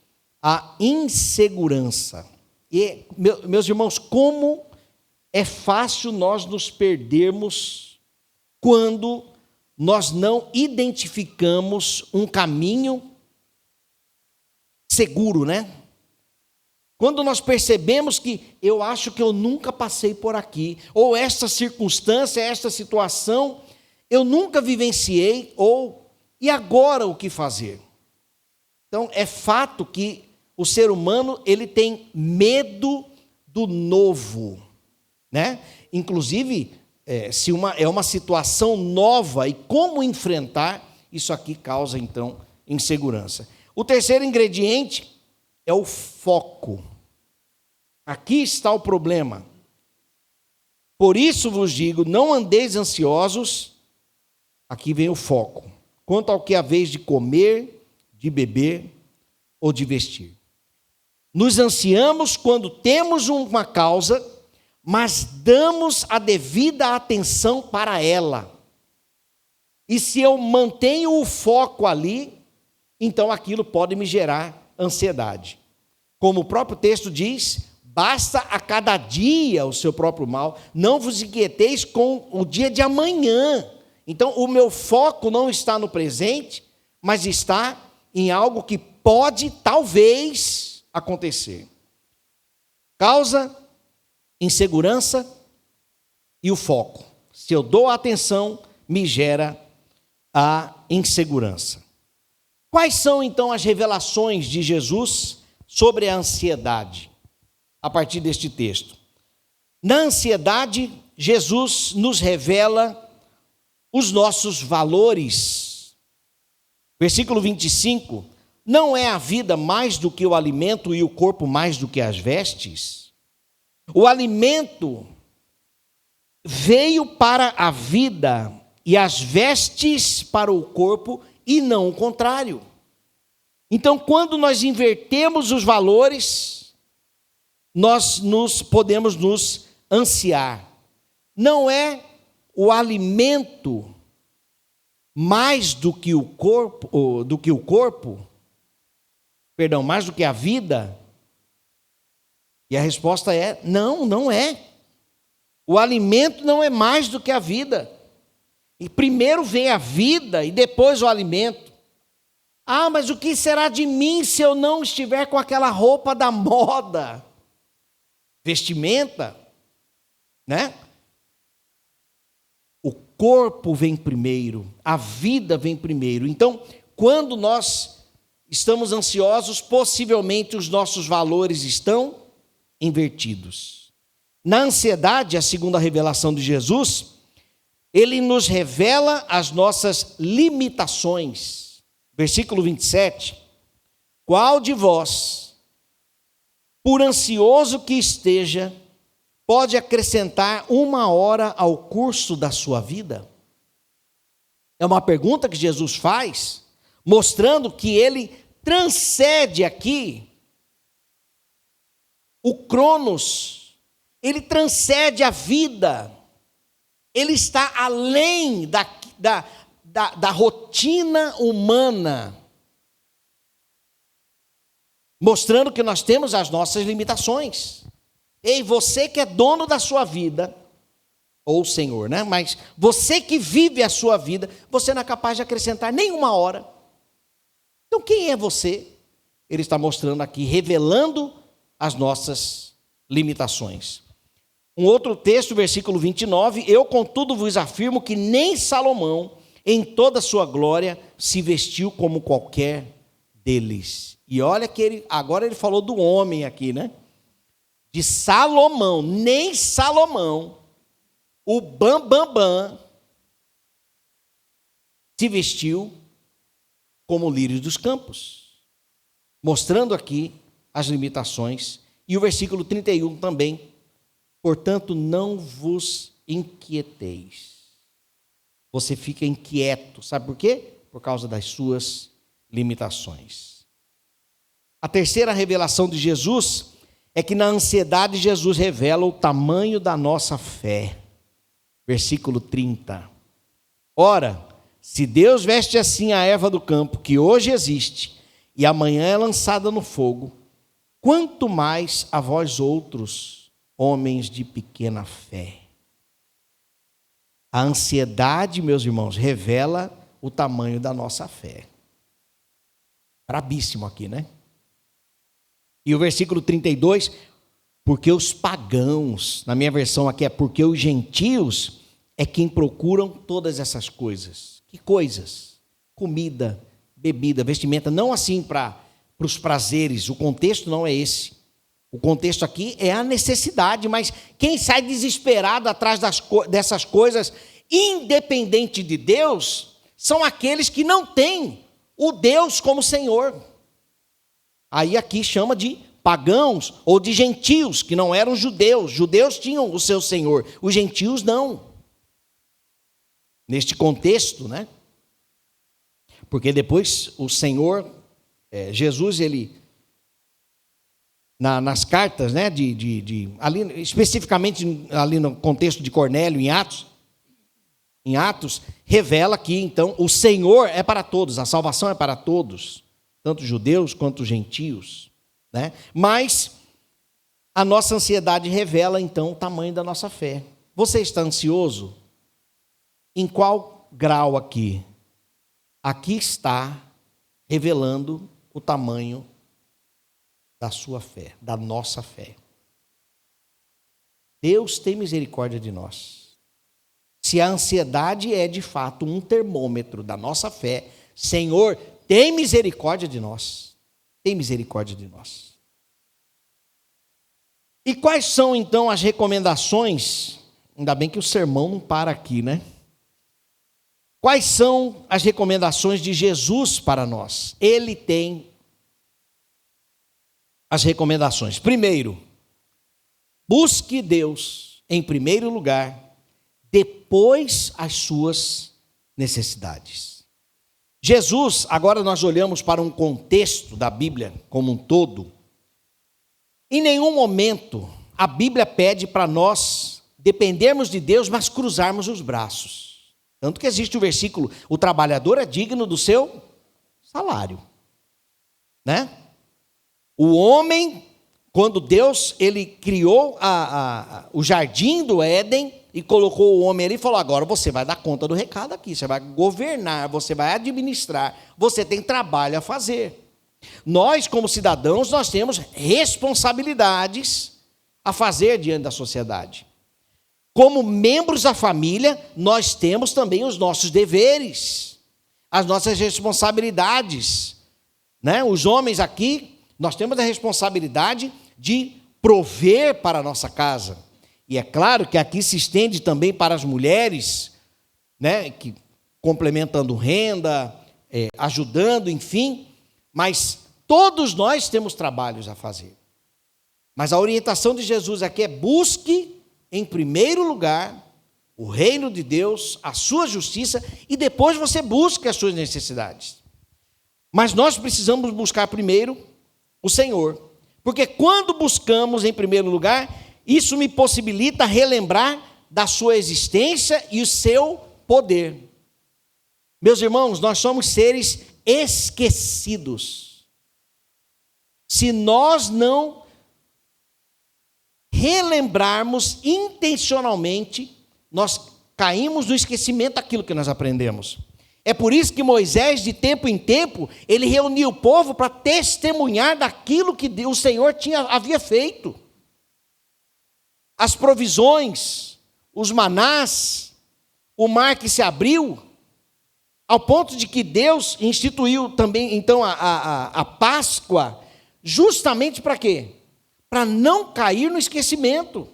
a insegurança. E, meus irmãos, como é fácil nós nos perdermos quando nós não identificamos um caminho seguro, né? Quando nós percebemos que eu acho que eu nunca passei por aqui, ou esta circunstância, esta situação, eu nunca vivenciei, e agora o que fazer? Então, é fato que o ser humano, ele tem medo do novo, né? Inclusive, se é uma situação nova e como enfrentar, isso aqui causa, então, insegurança. O terceiro ingrediente é o foco. Aqui está o problema. Por isso vos digo, não andeis ansiosos, aqui vem o foco, quanto ao que haveis de comer, de beber ou de vestir. Nos ansiamos quando temos uma causa, mas damos a devida atenção para ela. E se eu mantenho o foco ali, então aquilo pode me gerar ansiedade. Como o próprio texto diz, basta a cada dia o seu próprio mal, não vos inquieteis com o dia de amanhã. Então, o meu foco não está no presente, mas está em algo que pode, talvez, acontecer. Causa, insegurança e o foco. Se eu dou atenção, me gera a insegurança. Quais são, então, as revelações de Jesus sobre a ansiedade, a partir deste texto? Na ansiedade, Jesus nos revela os nossos valores. Versículo 25, não é a vida mais do que o alimento e o corpo mais do que as vestes? O alimento veio para a vida e as vestes para o corpo, e não o contrário. Então, quando nós invertemos os valores, nós podemos nos ansiar. Não é o alimento mais do que o corpo, mais do que a vida? E a resposta é: não é. O alimento não é mais do que a vida. E primeiro vem a vida e depois o alimento. Ah, mas o que será de mim se eu não estiver com aquela roupa da moda? Vestimenta, né? O corpo vem primeiro, a vida vem primeiro. Então, quando nós estamos ansiosos, possivelmente os nossos valores estão invertidos. Na ansiedade, a segunda revelação de Jesus, ele nos revela as nossas limitações. Versículo 27. Qual de vós, por ansioso que esteja, pode acrescentar 1 hora ao curso da sua vida? É uma pergunta que Jesus faz, mostrando que ele transcende aqui o cronos, ele transcende a vida, ele está além da rotina humana, mostrando que nós temos as nossas limitações. Ei, você que é dono da sua vida, ou o Senhor, né? Mas você que vive a sua vida, você não é capaz de acrescentar nenhuma hora. Então quem é você? Ele está mostrando aqui, revelando as nossas limitações. Um outro texto, versículo 29, eu contudo vos afirmo que nem Salomão, em toda a sua glória, se vestiu como qualquer deles. E olha que agora ele falou do homem aqui, né? De Salomão, nem Salomão, o bambambam, se vestiu como lírio dos campos, mostrando aqui as limitações. E o versículo 31 também, portanto, não vos inquieteis. Você fica inquieto, sabe por quê? Por causa das suas limitações. A terceira revelação de Jesus é que na ansiedade Jesus revela o tamanho da nossa fé. Versículo 30. Ora, se Deus veste assim a erva do campo, que hoje existe, e amanhã é lançada no fogo, quanto mais a vós outros, homens de pequena fé. A ansiedade, meus irmãos, revela o tamanho da nossa fé. Brabíssimo aqui, né? E o versículo 32, porque os pagãos, na minha versão aqui é porque os gentios é quem procuram todas essas coisas. Que coisas? Comida, bebida, vestimenta, não assim para os prazeres, o contexto não é esse. O contexto aqui é a necessidade, mas quem sai desesperado atrás dessas coisas, independente de Deus, são aqueles que não têm o Deus como Senhor. Aí aqui chama de pagãos ou de gentios, que não eram judeus. Judeus tinham o seu Senhor, os gentios não. Neste contexto, né? Porque depois o Senhor, Jesus, ele, nas cartas, né, ali, especificamente ali no contexto de Cornélio, em Atos, revela que, então, o Senhor é para todos, a salvação é para todos, tanto judeus quanto gentios, né? Mas a nossa ansiedade revela, então, o tamanho da nossa fé. Você está ansioso? Em qual grau aqui? Aqui está revelando o tamanho da sua fé, da nossa fé. Deus tem misericórdia de nós. Se a ansiedade é de fato um termômetro da nossa fé, Senhor, tem misericórdia de nós. Tem misericórdia de nós. E quais são então as recomendações? Ainda bem que o sermão não para aqui, né? Quais são as recomendações de Jesus para nós? Ele tem as recomendações. Primeiro, busque Deus em primeiro lugar, depois as suas necessidades. Jesus, agora nós olhamos para um contexto da Bíblia como um todo. Em nenhum momento a Bíblia pede para nós dependermos de Deus, mas cruzarmos os braços. Tanto que existe o versículo, o trabalhador é digno do seu salário, né? O homem, quando Deus ele criou o jardim do Éden e colocou o homem ali e falou, agora você vai dar conta do recado aqui, você vai governar, você vai administrar, você tem trabalho a fazer. Nós, como cidadãos, nós temos responsabilidades a fazer diante da sociedade. Como membros da família, nós temos também os nossos deveres, as nossas responsabilidades, né? Os homens aqui, nós temos a responsabilidade de prover para a nossa casa. E é claro que aqui se estende também para as mulheres, né? Que complementando renda, ajudando, enfim. Mas todos nós temos trabalhos a fazer. Mas a orientação de Jesus aqui é busque em primeiro lugar o reino de Deus, a sua justiça, e depois você busca as suas necessidades. Mas nós precisamos buscar primeiro o Senhor, porque quando buscamos em primeiro lugar, isso me possibilita relembrar da sua existência e o seu poder. Meus irmãos, nós somos seres esquecidos. Se nós não relembrarmos intencionalmente, nós caímos no esquecimento daquilo que nós aprendemos. É por isso que Moisés, de tempo em tempo, ele reunia o povo para testemunhar daquilo que o Senhor havia feito. As provisões, os manás, o mar que se abriu, ao ponto de que Deus instituiu também, então, a Páscoa, justamente para quê? Para não cair no esquecimento.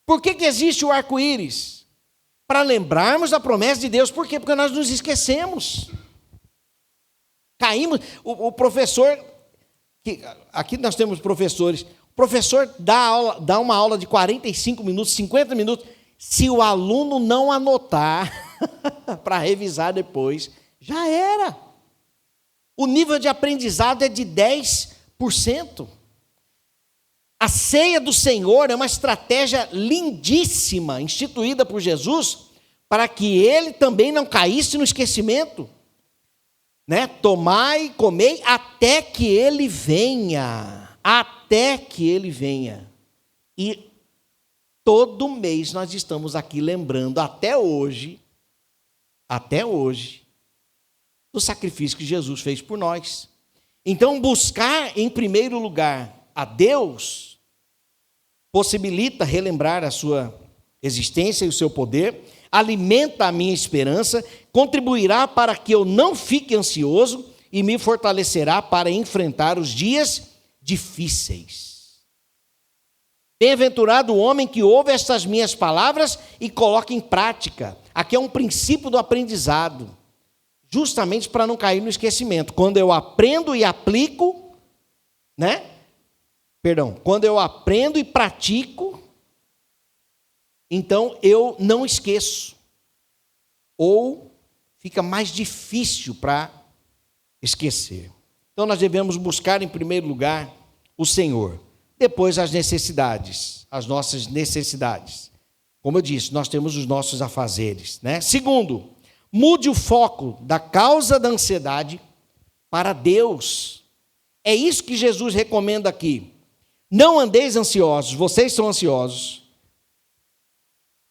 Por que existe o arco-íris? Para lembrarmos da promessa de Deus. Por quê? Porque nós nos esquecemos. Caímos. O professor, aqui nós temos professores, o professor dá uma aula de 45 minutos, 50 minutos. Se o aluno não anotar para revisar depois, já era. O nível de aprendizado é de 10%. A ceia do Senhor é uma estratégia lindíssima, instituída por Jesus, para que ele também não caísse no esquecimento. Né? Tomai e comei até que ele venha. Até que ele venha. E todo mês nós estamos aqui lembrando, até hoje, do sacrifício que Jesus fez por nós. Então, buscar em primeiro lugar a Deus possibilita relembrar a sua existência e o seu poder, alimenta a minha esperança, contribuirá para que eu não fique ansioso e me fortalecerá para enfrentar os dias difíceis. Bem-aventurado o homem que ouve estas minhas palavras e coloca em prática. Aqui é um princípio do aprendizado, justamente para não cair no esquecimento. Quando eu aprendo e aplico, quando eu aprendo e pratico, então eu não esqueço. Ou fica mais difícil para esquecer. Então nós devemos buscar em primeiro lugar o Senhor. Depois as necessidades, as nossas necessidades. Como eu disse, nós temos os nossos afazeres. Segundo, mude o foco da causa da ansiedade para Deus. É isso que Jesus recomenda aqui. Não andeis ansiosos, vocês são ansiosos,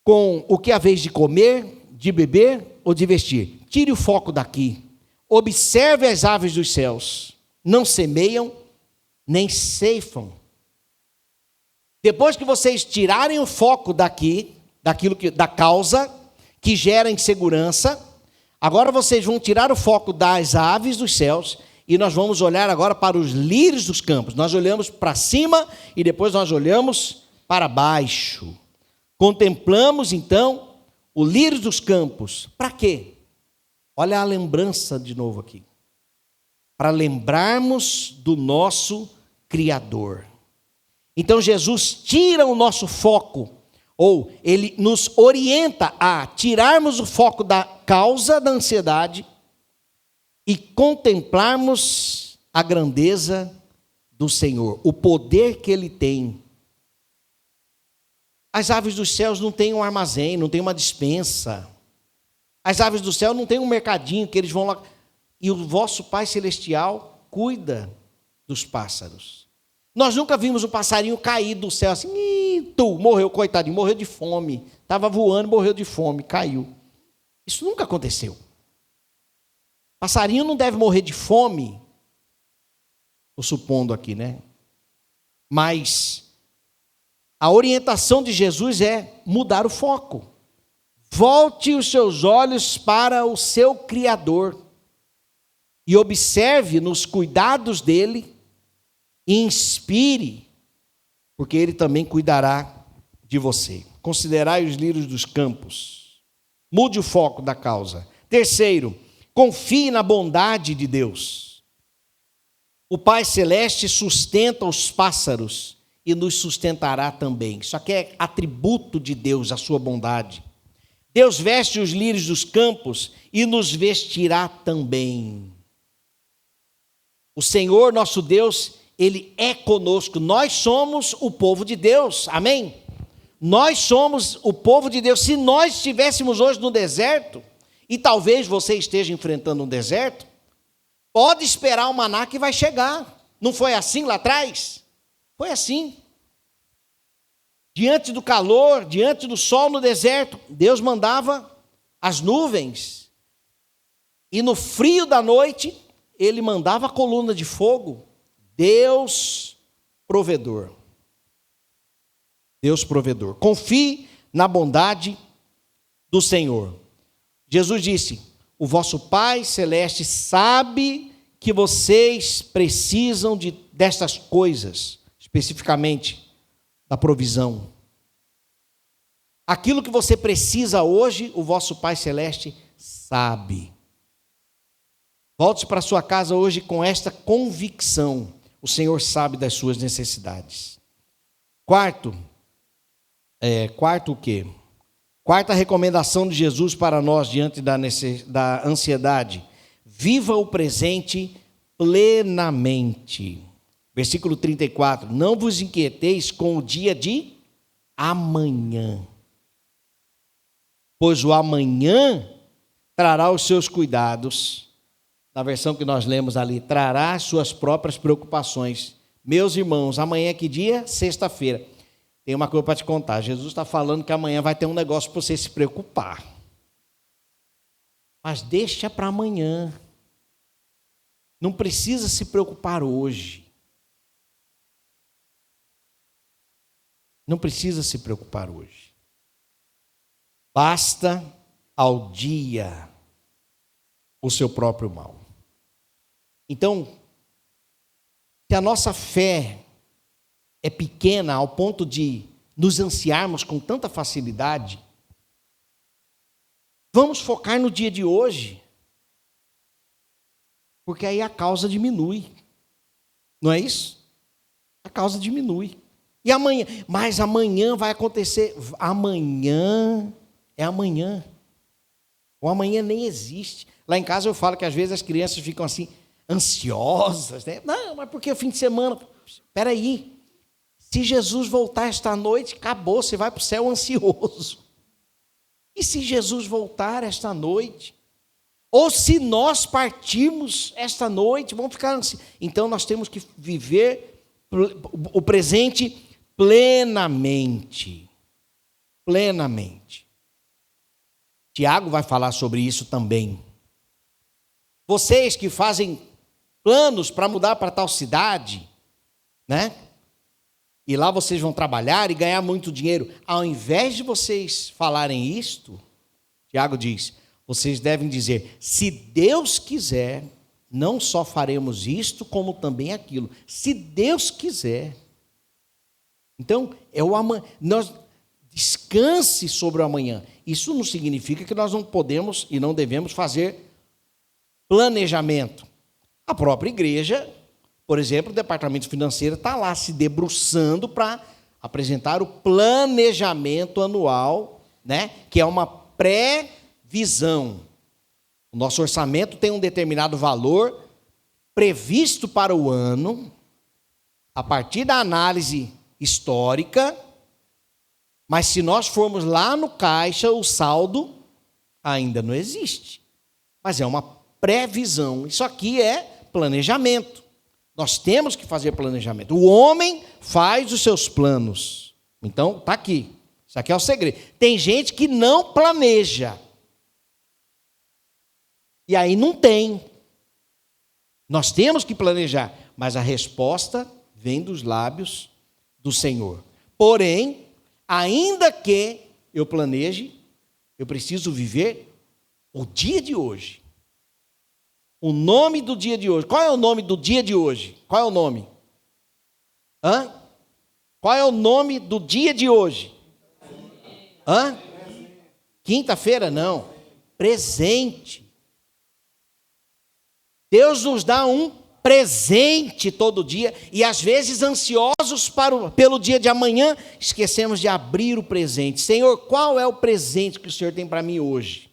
com o que haveis de comer, de beber ou de vestir. Tire o foco daqui. Observe as aves dos céus. Não semeiam, nem ceifam. Depois que vocês tirarem o foco daqui, da causa que gera insegurança, agora vocês vão tirar o foco das aves dos céus e nós vamos olhar agora para os lírios dos campos. Nós olhamos para cima e depois nós olhamos para baixo. Contemplamos, então, o lírio dos campos. Para quê? Olha a lembrança de novo aqui. Para lembrarmos do nosso Criador. Então, Jesus tira o nosso foco, ou ele nos orienta a tirarmos o foco da causa da ansiedade e contemplarmos a grandeza do Senhor, o poder que ele tem. As aves dos céus não têm um armazém, não têm uma despensa. As aves do céu não têm um mercadinho que eles vão lá. E o vosso Pai Celestial cuida dos pássaros. Nós nunca vimos um passarinho cair do céu assim, morreu, coitadinho, morreu de fome. Estava voando, morreu de fome, caiu. Isso nunca aconteceu. Passarinho não deve morrer de fome, estou supondo aqui, Mas a orientação de Jesus é mudar o foco. Volte os seus olhos para o seu Criador e observe nos cuidados dele e inspire, porque ele também cuidará de você. Considerai os lírios dos campos. Mude o foco da causa. Terceiro, confie na bondade de Deus. O Pai Celeste sustenta os pássaros e nos sustentará também. Isso aqui é atributo de Deus, a sua bondade. Deus veste os lírios dos campos e nos vestirá também. O Senhor, nosso Deus, Ele é conosco. Nós somos o povo de Deus. Amém? Nós somos o povo de Deus. Se nós estivéssemos hoje no deserto, e talvez você esteja enfrentando um deserto, pode esperar o maná que vai chegar. Não foi assim lá atrás? Foi assim. Diante do calor, diante do sol no deserto, Deus mandava as nuvens. E no frio da noite, Ele mandava a coluna de fogo. Deus provedor. Deus provedor. Confie na bondade do Senhor. Jesus disse: o vosso Pai Celeste sabe que vocês precisam destas coisas, especificamente da provisão. Aquilo que você precisa hoje, o vosso Pai Celeste sabe. Volte para sua casa hoje com esta convicção: o Senhor sabe das suas necessidades. Quarto o quê? Quarta recomendação de Jesus para nós diante da ansiedade: viva o presente plenamente. Versículo 34, não vos inquieteis com o dia de amanhã, pois o amanhã trará os seus cuidados. Na versão que nós lemos ali, trará as suas próprias preocupações. Meus irmãos, amanhã é que dia? Sexta-feira. Tem uma coisa para te contar. Jesus está falando que amanhã vai ter um negócio para você se preocupar. Mas deixa para amanhã. Não precisa se preocupar hoje. Não precisa se preocupar hoje. Basta ao dia o seu próprio mal. Então, se a nossa fé é pequena ao ponto de nos ansiarmos com tanta facilidade, vamos focar no dia de hoje, porque aí a causa diminui. Não é isso? A causa diminui. E amanhã? Mas amanhã vai acontecer. Amanhã é amanhã. O amanhã nem existe. Lá em casa eu falo que às vezes as crianças ficam assim, ansiosas, né? Não, mas porque é fim de semana? Espera aí. Se Jesus voltar esta noite, acabou, você vai para o céu ansioso. E se Jesus voltar esta noite? Ou se nós partirmos esta noite, vamos ficar ansiosos. Então nós temos que viver o presente plenamente. Plenamente. Tiago vai falar sobre isso também. Vocês que fazem planos para mudar para tal cidade, né? E lá vocês vão trabalhar e ganhar muito dinheiro. Ao invés de vocês falarem isto, Tiago diz, vocês devem dizer, se Deus quiser, não só faremos isto, como também aquilo. Se Deus quiser. Então, é o amanhã. Nós descanse sobre o amanhã. Isso não significa que nós não podemos e não devemos fazer planejamento. A própria igreja, por exemplo, o departamento financeiro está lá se debruçando para apresentar o planejamento anual, né, que é uma pré-visão. O nosso orçamento tem um determinado valor previsto para o ano, a partir da análise histórica, mas se nós formos lá no caixa, o saldo ainda não existe. Mas é uma previsão. Isso aqui é planejamento. Nós temos que fazer planejamento. O homem faz os seus planos. Então, está aqui. Isso aqui é o segredo. Tem gente que não planeja. E aí não tem. Nós temos que planejar. Mas a resposta vem dos lábios do Senhor. Porém, ainda que eu planeje, eu preciso viver o dia de hoje. O nome do dia de hoje. Qual é o nome do dia de hoje? Qual é o nome? Hã? Qual é o nome do dia de hoje? Hã? Quinta-feira? Não. Presente. Deus nos dá um presente todo dia e às vezes ansiosos pelo dia de amanhã, esquecemos de abrir o presente. Senhor, qual é o presente que o Senhor tem para mim hoje?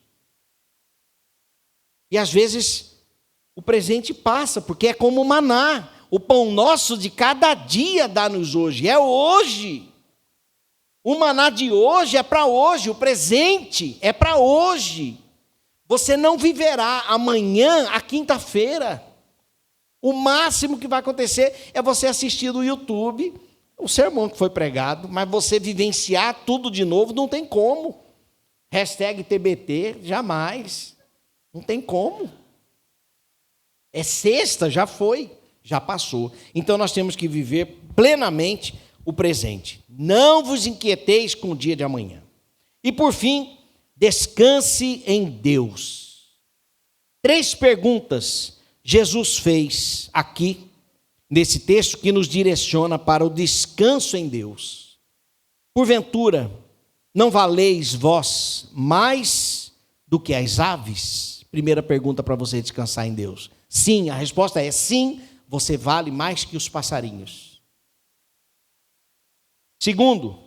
E às vezes o presente passa, porque é como o maná. O pão nosso de cada dia dá-nos hoje. É hoje. O maná de hoje é para hoje, o presente é para hoje. Você não viverá amanhã, a quinta-feira. O máximo que vai acontecer é você assistir no YouTube o sermão que foi pregado, mas você vivenciar tudo de novo não tem como. Hashtag TBT, jamais. Não tem como. É sexta, já foi, já passou. Então nós temos que viver plenamente o presente. Não vos inquieteis com o dia de amanhã. E por fim, descanse em Deus. 3 perguntas Jesus fez aqui, nesse texto, que nos direciona para o descanso em Deus. Porventura, não valeis vós mais do que as aves? Primeira pergunta para você descansar em Deus. Sim, a resposta é sim, você vale mais que os passarinhos. Segundo,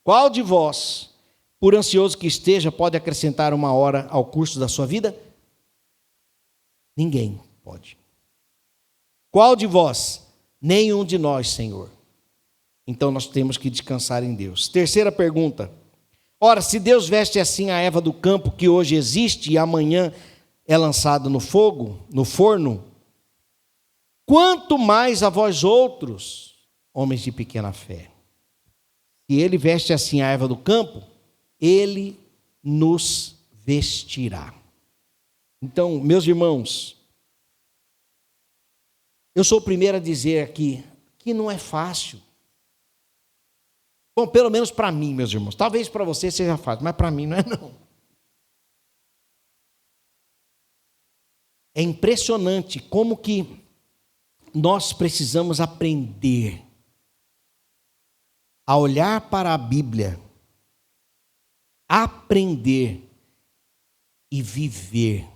qual de vós, por ansioso que esteja, pode acrescentar 1 hora ao curso da sua vida? Ninguém pode. Qual de vós? Nenhum de nós, Senhor. Então nós temos que descansar em Deus. Terceira pergunta. Ora, se Deus veste assim a erva do campo que hoje existe e amanhã é lançada no fogo, no forno, quanto mais a vós outros, homens de pequena fé. Se ele veste assim a erva do campo, ele nos vestirá. Então, meus irmãos, eu sou o primeiro a dizer aqui que não é fácil. Bom, pelo menos para mim, meus irmãos. Talvez para você seja fácil, mas para mim não é não. É impressionante como que nós precisamos aprender a olhar para a Bíblia, aprender e viver,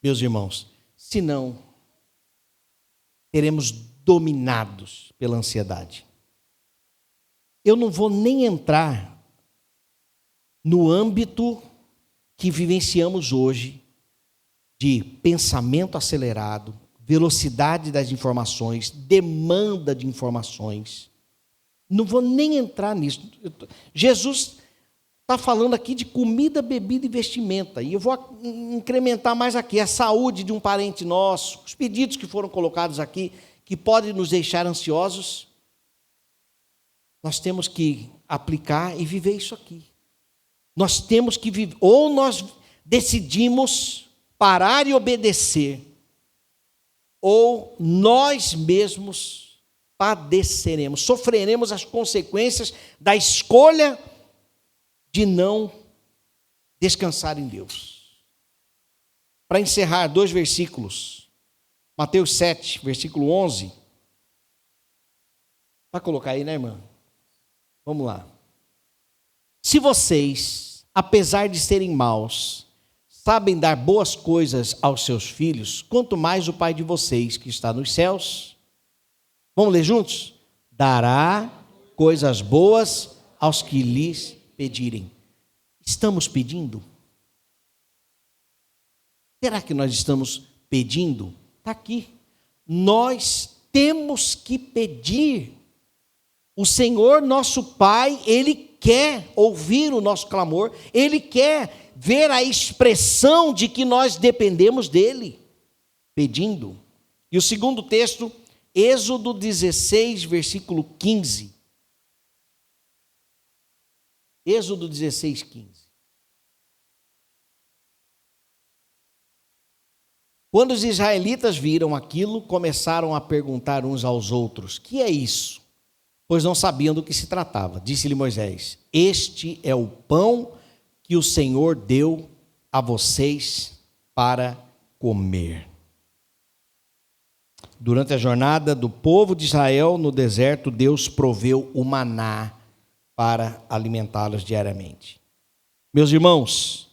meus irmãos. Senão, seremos dominados pela ansiedade. Eu não vou nem entrar no âmbito que vivenciamos hoje, de pensamento acelerado, velocidade das informações, demanda de informações. Não vou nem entrar nisso. Jesus está falando aqui de comida, bebida e vestimenta. E eu vou incrementar mais aqui a saúde de um parente nosso, os pedidos que foram colocados aqui, que podem nos deixar ansiosos. Nós temos que aplicar e viver isso aqui. Nós temos que viver, ou nós decidimos parar e obedecer, ou nós mesmos padeceremos, sofreremos as consequências da escolha de não descansar em Deus. Para encerrar, 2 versículos. Mateus 7, versículo 11. Vai colocar aí, né, irmã? Vamos lá. Se vocês, apesar de serem maus, sabem dar boas coisas aos seus filhos, quanto mais o Pai de vocês, que está nos céus, vamos ler juntos? Dará coisas boas aos que lhes pedirem. Estamos pedindo? Será que nós estamos pedindo? Está aqui. Nós temos que pedir. O Senhor, nosso Pai, Ele quer ouvir o nosso clamor, Ele quer ver a expressão de que nós dependemos dEle, pedindo. E o segundo texto, Êxodo 16, versículo 15. Êxodo 16, 15. Quando os israelitas viram aquilo, começaram a perguntar uns aos outros: que é isso? Pois não sabiam do que se tratava. Disse-lhe Moisés: este é o pão que o Senhor deu a vocês para comer. Durante a jornada do povo de Israel no deserto, Deus proveu o maná para alimentá-los diariamente. Meus irmãos,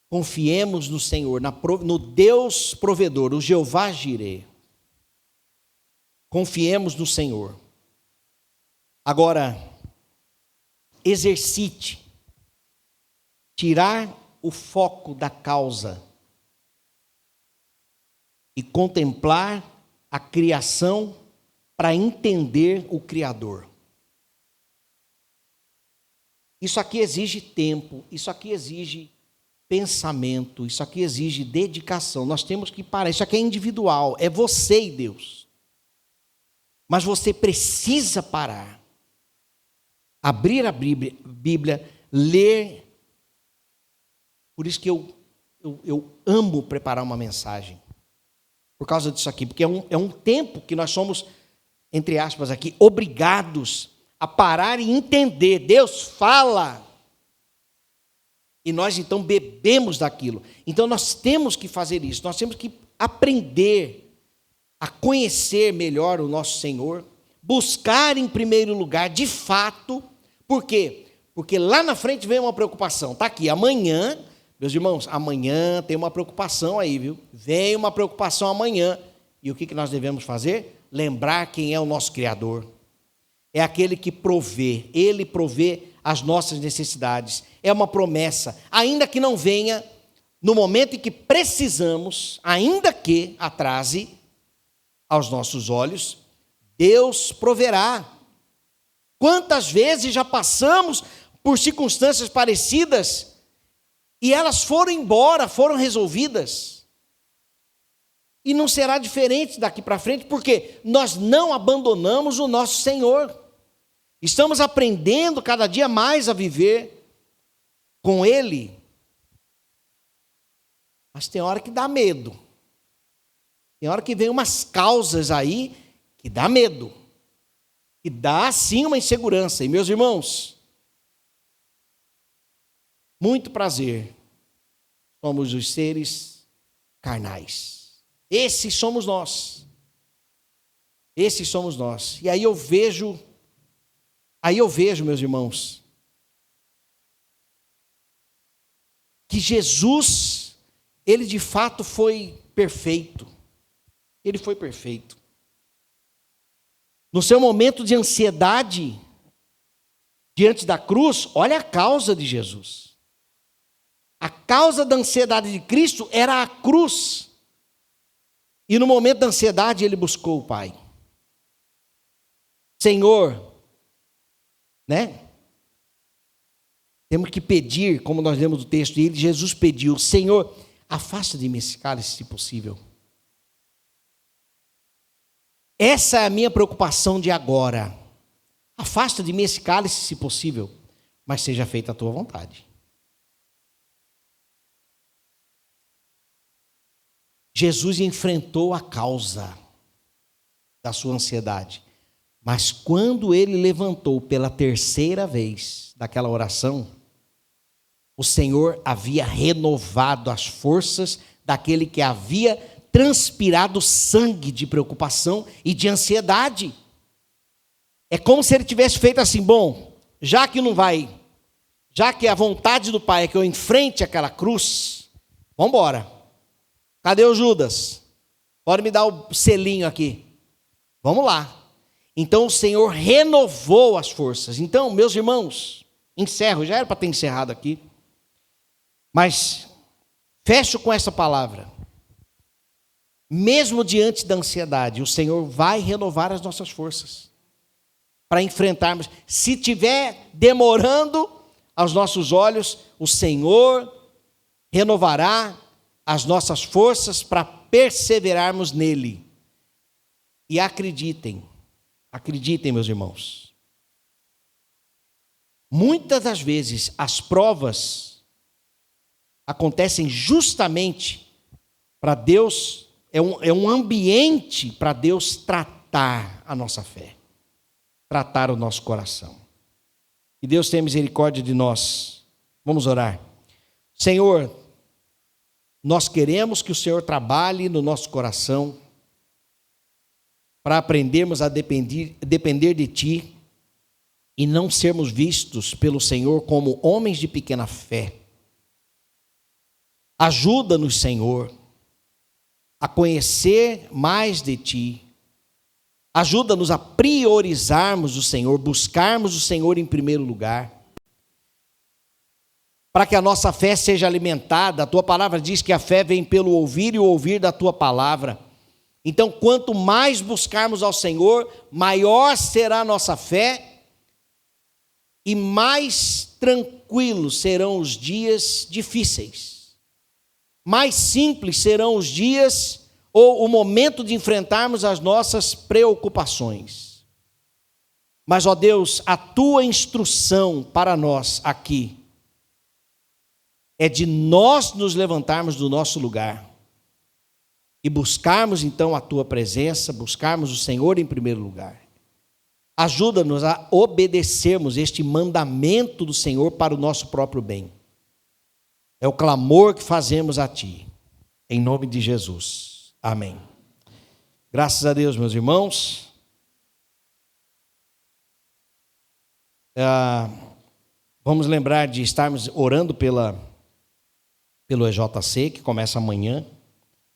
confiemos no Senhor, no Deus provedor, o Jeová Jireh. Confiemos no Senhor. Agora, exercite, tirar o foco da causa e contemplar a criação para entender o Criador. Isso aqui exige tempo, isso aqui exige pensamento, isso aqui exige dedicação. Nós temos que parar. Isso aqui é individual, é você e Deus. Mas você precisa parar. Abrir a Bíblia, ler. Por isso que eu amo preparar uma mensagem. Por causa disso aqui, porque é um tempo que nós somos, entre aspas aqui, obrigados a parar e entender. Deus fala. E nós então bebemos daquilo. Então nós temos que fazer isso. Nós temos que aprender a conhecer melhor o nosso Senhor. Buscar em primeiro lugar, de fato. Por quê? Porque lá na frente vem uma preocupação. Está aqui, amanhã, meus irmãos, amanhã tem uma preocupação aí, viu? Vem uma preocupação amanhã. E o que nós devemos fazer? Lembrar quem é o nosso Criador. É aquele que provê. Ele provê as nossas necessidades. É uma promessa. Ainda que não venha no momento em que precisamos, ainda que atrase aos nossos olhos, Deus proverá. Quantas vezes já passamos por circunstâncias parecidas e elas foram embora, foram resolvidas. E não será diferente daqui para frente, porque nós não abandonamos o nosso Senhor. Estamos aprendendo cada dia mais a viver com Ele. Mas tem hora que dá medo. Tem hora que vem umas causas aí que dá medo. Que dá, sim, uma insegurança. E, meus irmãos, muito prazer. Somos os seres carnais. Esses somos nós. Esses somos nós. E aí eu vejo, meus irmãos, que Jesus, ele de fato foi perfeito. Ele foi perfeito. No seu momento de ansiedade, diante da cruz, olha a causa de Jesus. A causa da ansiedade de Cristo era a cruz. E no momento da ansiedade, ele buscou o Pai. Senhor, né? Temos que pedir, como nós lemos do texto, e Jesus pediu, Senhor, afasta de mim esse cálice, se possível. Essa é a minha preocupação de agora. Afasta de mim esse cálice, se possível, mas seja feita a tua vontade. Jesus enfrentou a causa da sua ansiedade. Mas quando ele levantou pela terceira vez daquela oração, o Senhor havia renovado as forças daquele que havia transpirado sangue de preocupação e de ansiedade. É como se ele tivesse feito assim, bom, já que a vontade do Pai é que eu enfrente aquela cruz, vamos embora. Cadê o Judas? Pode me dar o selinho aqui. Vamos lá. Então o Senhor renovou as forças. Então, meus irmãos, encerro, já era para ter encerrado aqui, mas fecho com essa palavra. Mesmo diante da ansiedade, o Senhor vai renovar as nossas forças para enfrentarmos. Se estiver demorando aos nossos olhos, o Senhor renovará as nossas forças para perseverarmos nele. E acreditem, meus irmãos, muitas das vezes as provas acontecem justamente para Deus, é um ambiente para Deus tratar a nossa fé, tratar o nosso coração. Que Deus tenha misericórdia de nós. Vamos orar. Senhor, nós queremos que o Senhor trabalhe no nosso coração para aprendermos a depender de Ti e não sermos vistos pelo Senhor como homens de pequena fé. Ajuda-nos, Senhor, a conhecer mais de Ti. Ajuda-nos a priorizarmos o Senhor, buscarmos o Senhor em primeiro lugar. Para que a nossa fé seja alimentada. A Tua palavra diz que a fé vem pelo ouvir e o ouvir da Tua palavra. Então, quanto mais buscarmos ao Senhor, maior será a nossa fé e mais tranquilos serão os dias difíceis. Mais simples serão os dias ou o momento de enfrentarmos as nossas preocupações. Mas, ó Deus, a tua instrução para nós aqui é de nós nos levantarmos do nosso lugar e buscarmos então a tua presença, buscarmos o Senhor em primeiro lugar. Ajuda-nos a obedecermos este mandamento do Senhor para o nosso próprio bem. É o clamor que fazemos a ti, em nome de Jesus. Amém. Graças a Deus, meus irmãos. Vamos lembrar de estarmos orando pelo EJC, que começa amanhã,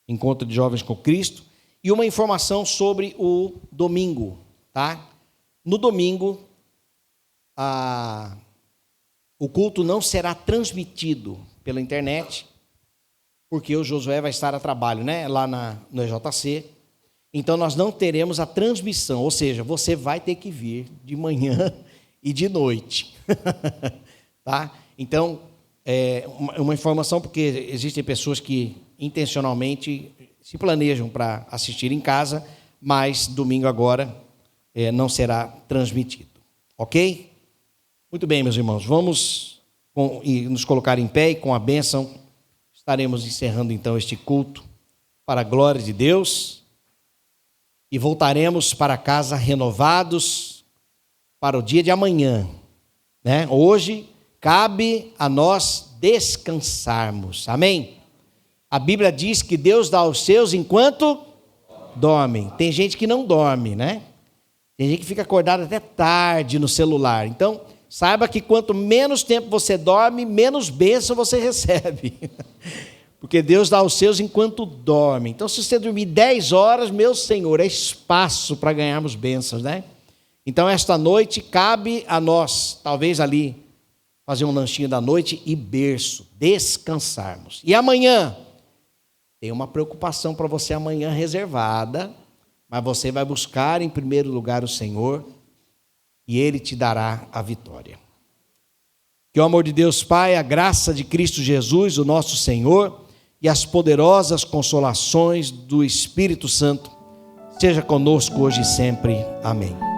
Encontro de Jovens com Cristo, e uma informação sobre o domingo, tá? No domingo, o culto não será transmitido pela internet, porque o Josué vai estar a trabalho, né, lá no EJC. Então, nós não teremos a transmissão, ou seja, você vai ter que vir de manhã e de noite. Tá? Então, uma informação, porque existem pessoas que intencionalmente se planejam para assistir em casa, mas domingo agora não será transmitido. Ok? Muito bem, meus irmãos, vamos nos colocar em pé e com a bênção estaremos encerrando então este culto para a glória de Deus e voltaremos para casa renovados para o dia de amanhã, né? Hoje cabe a nós descansarmos, amém? A Bíblia diz que Deus dá aos seus enquanto dormem. Tem gente que não dorme, né? Tem gente que fica acordado até tarde no celular. Então, saiba que quanto menos tempo você dorme, menos bênção você recebe. Porque Deus dá aos seus enquanto dorme. Então, se você dormir 10 horas, meu Senhor, é espaço para ganharmos bênçãos, né? Então, esta noite, cabe a nós, talvez ali, fazer um lanchinho da noite e berço, descansarmos. E amanhã, tem uma preocupação para você amanhã reservada, mas você vai buscar em primeiro lugar o Senhor e Ele te dará a vitória. Que o amor de Deus Pai, a graça de Cristo Jesus, o nosso Senhor, e as poderosas consolações do Espírito Santo, seja conosco hoje e sempre. Amém.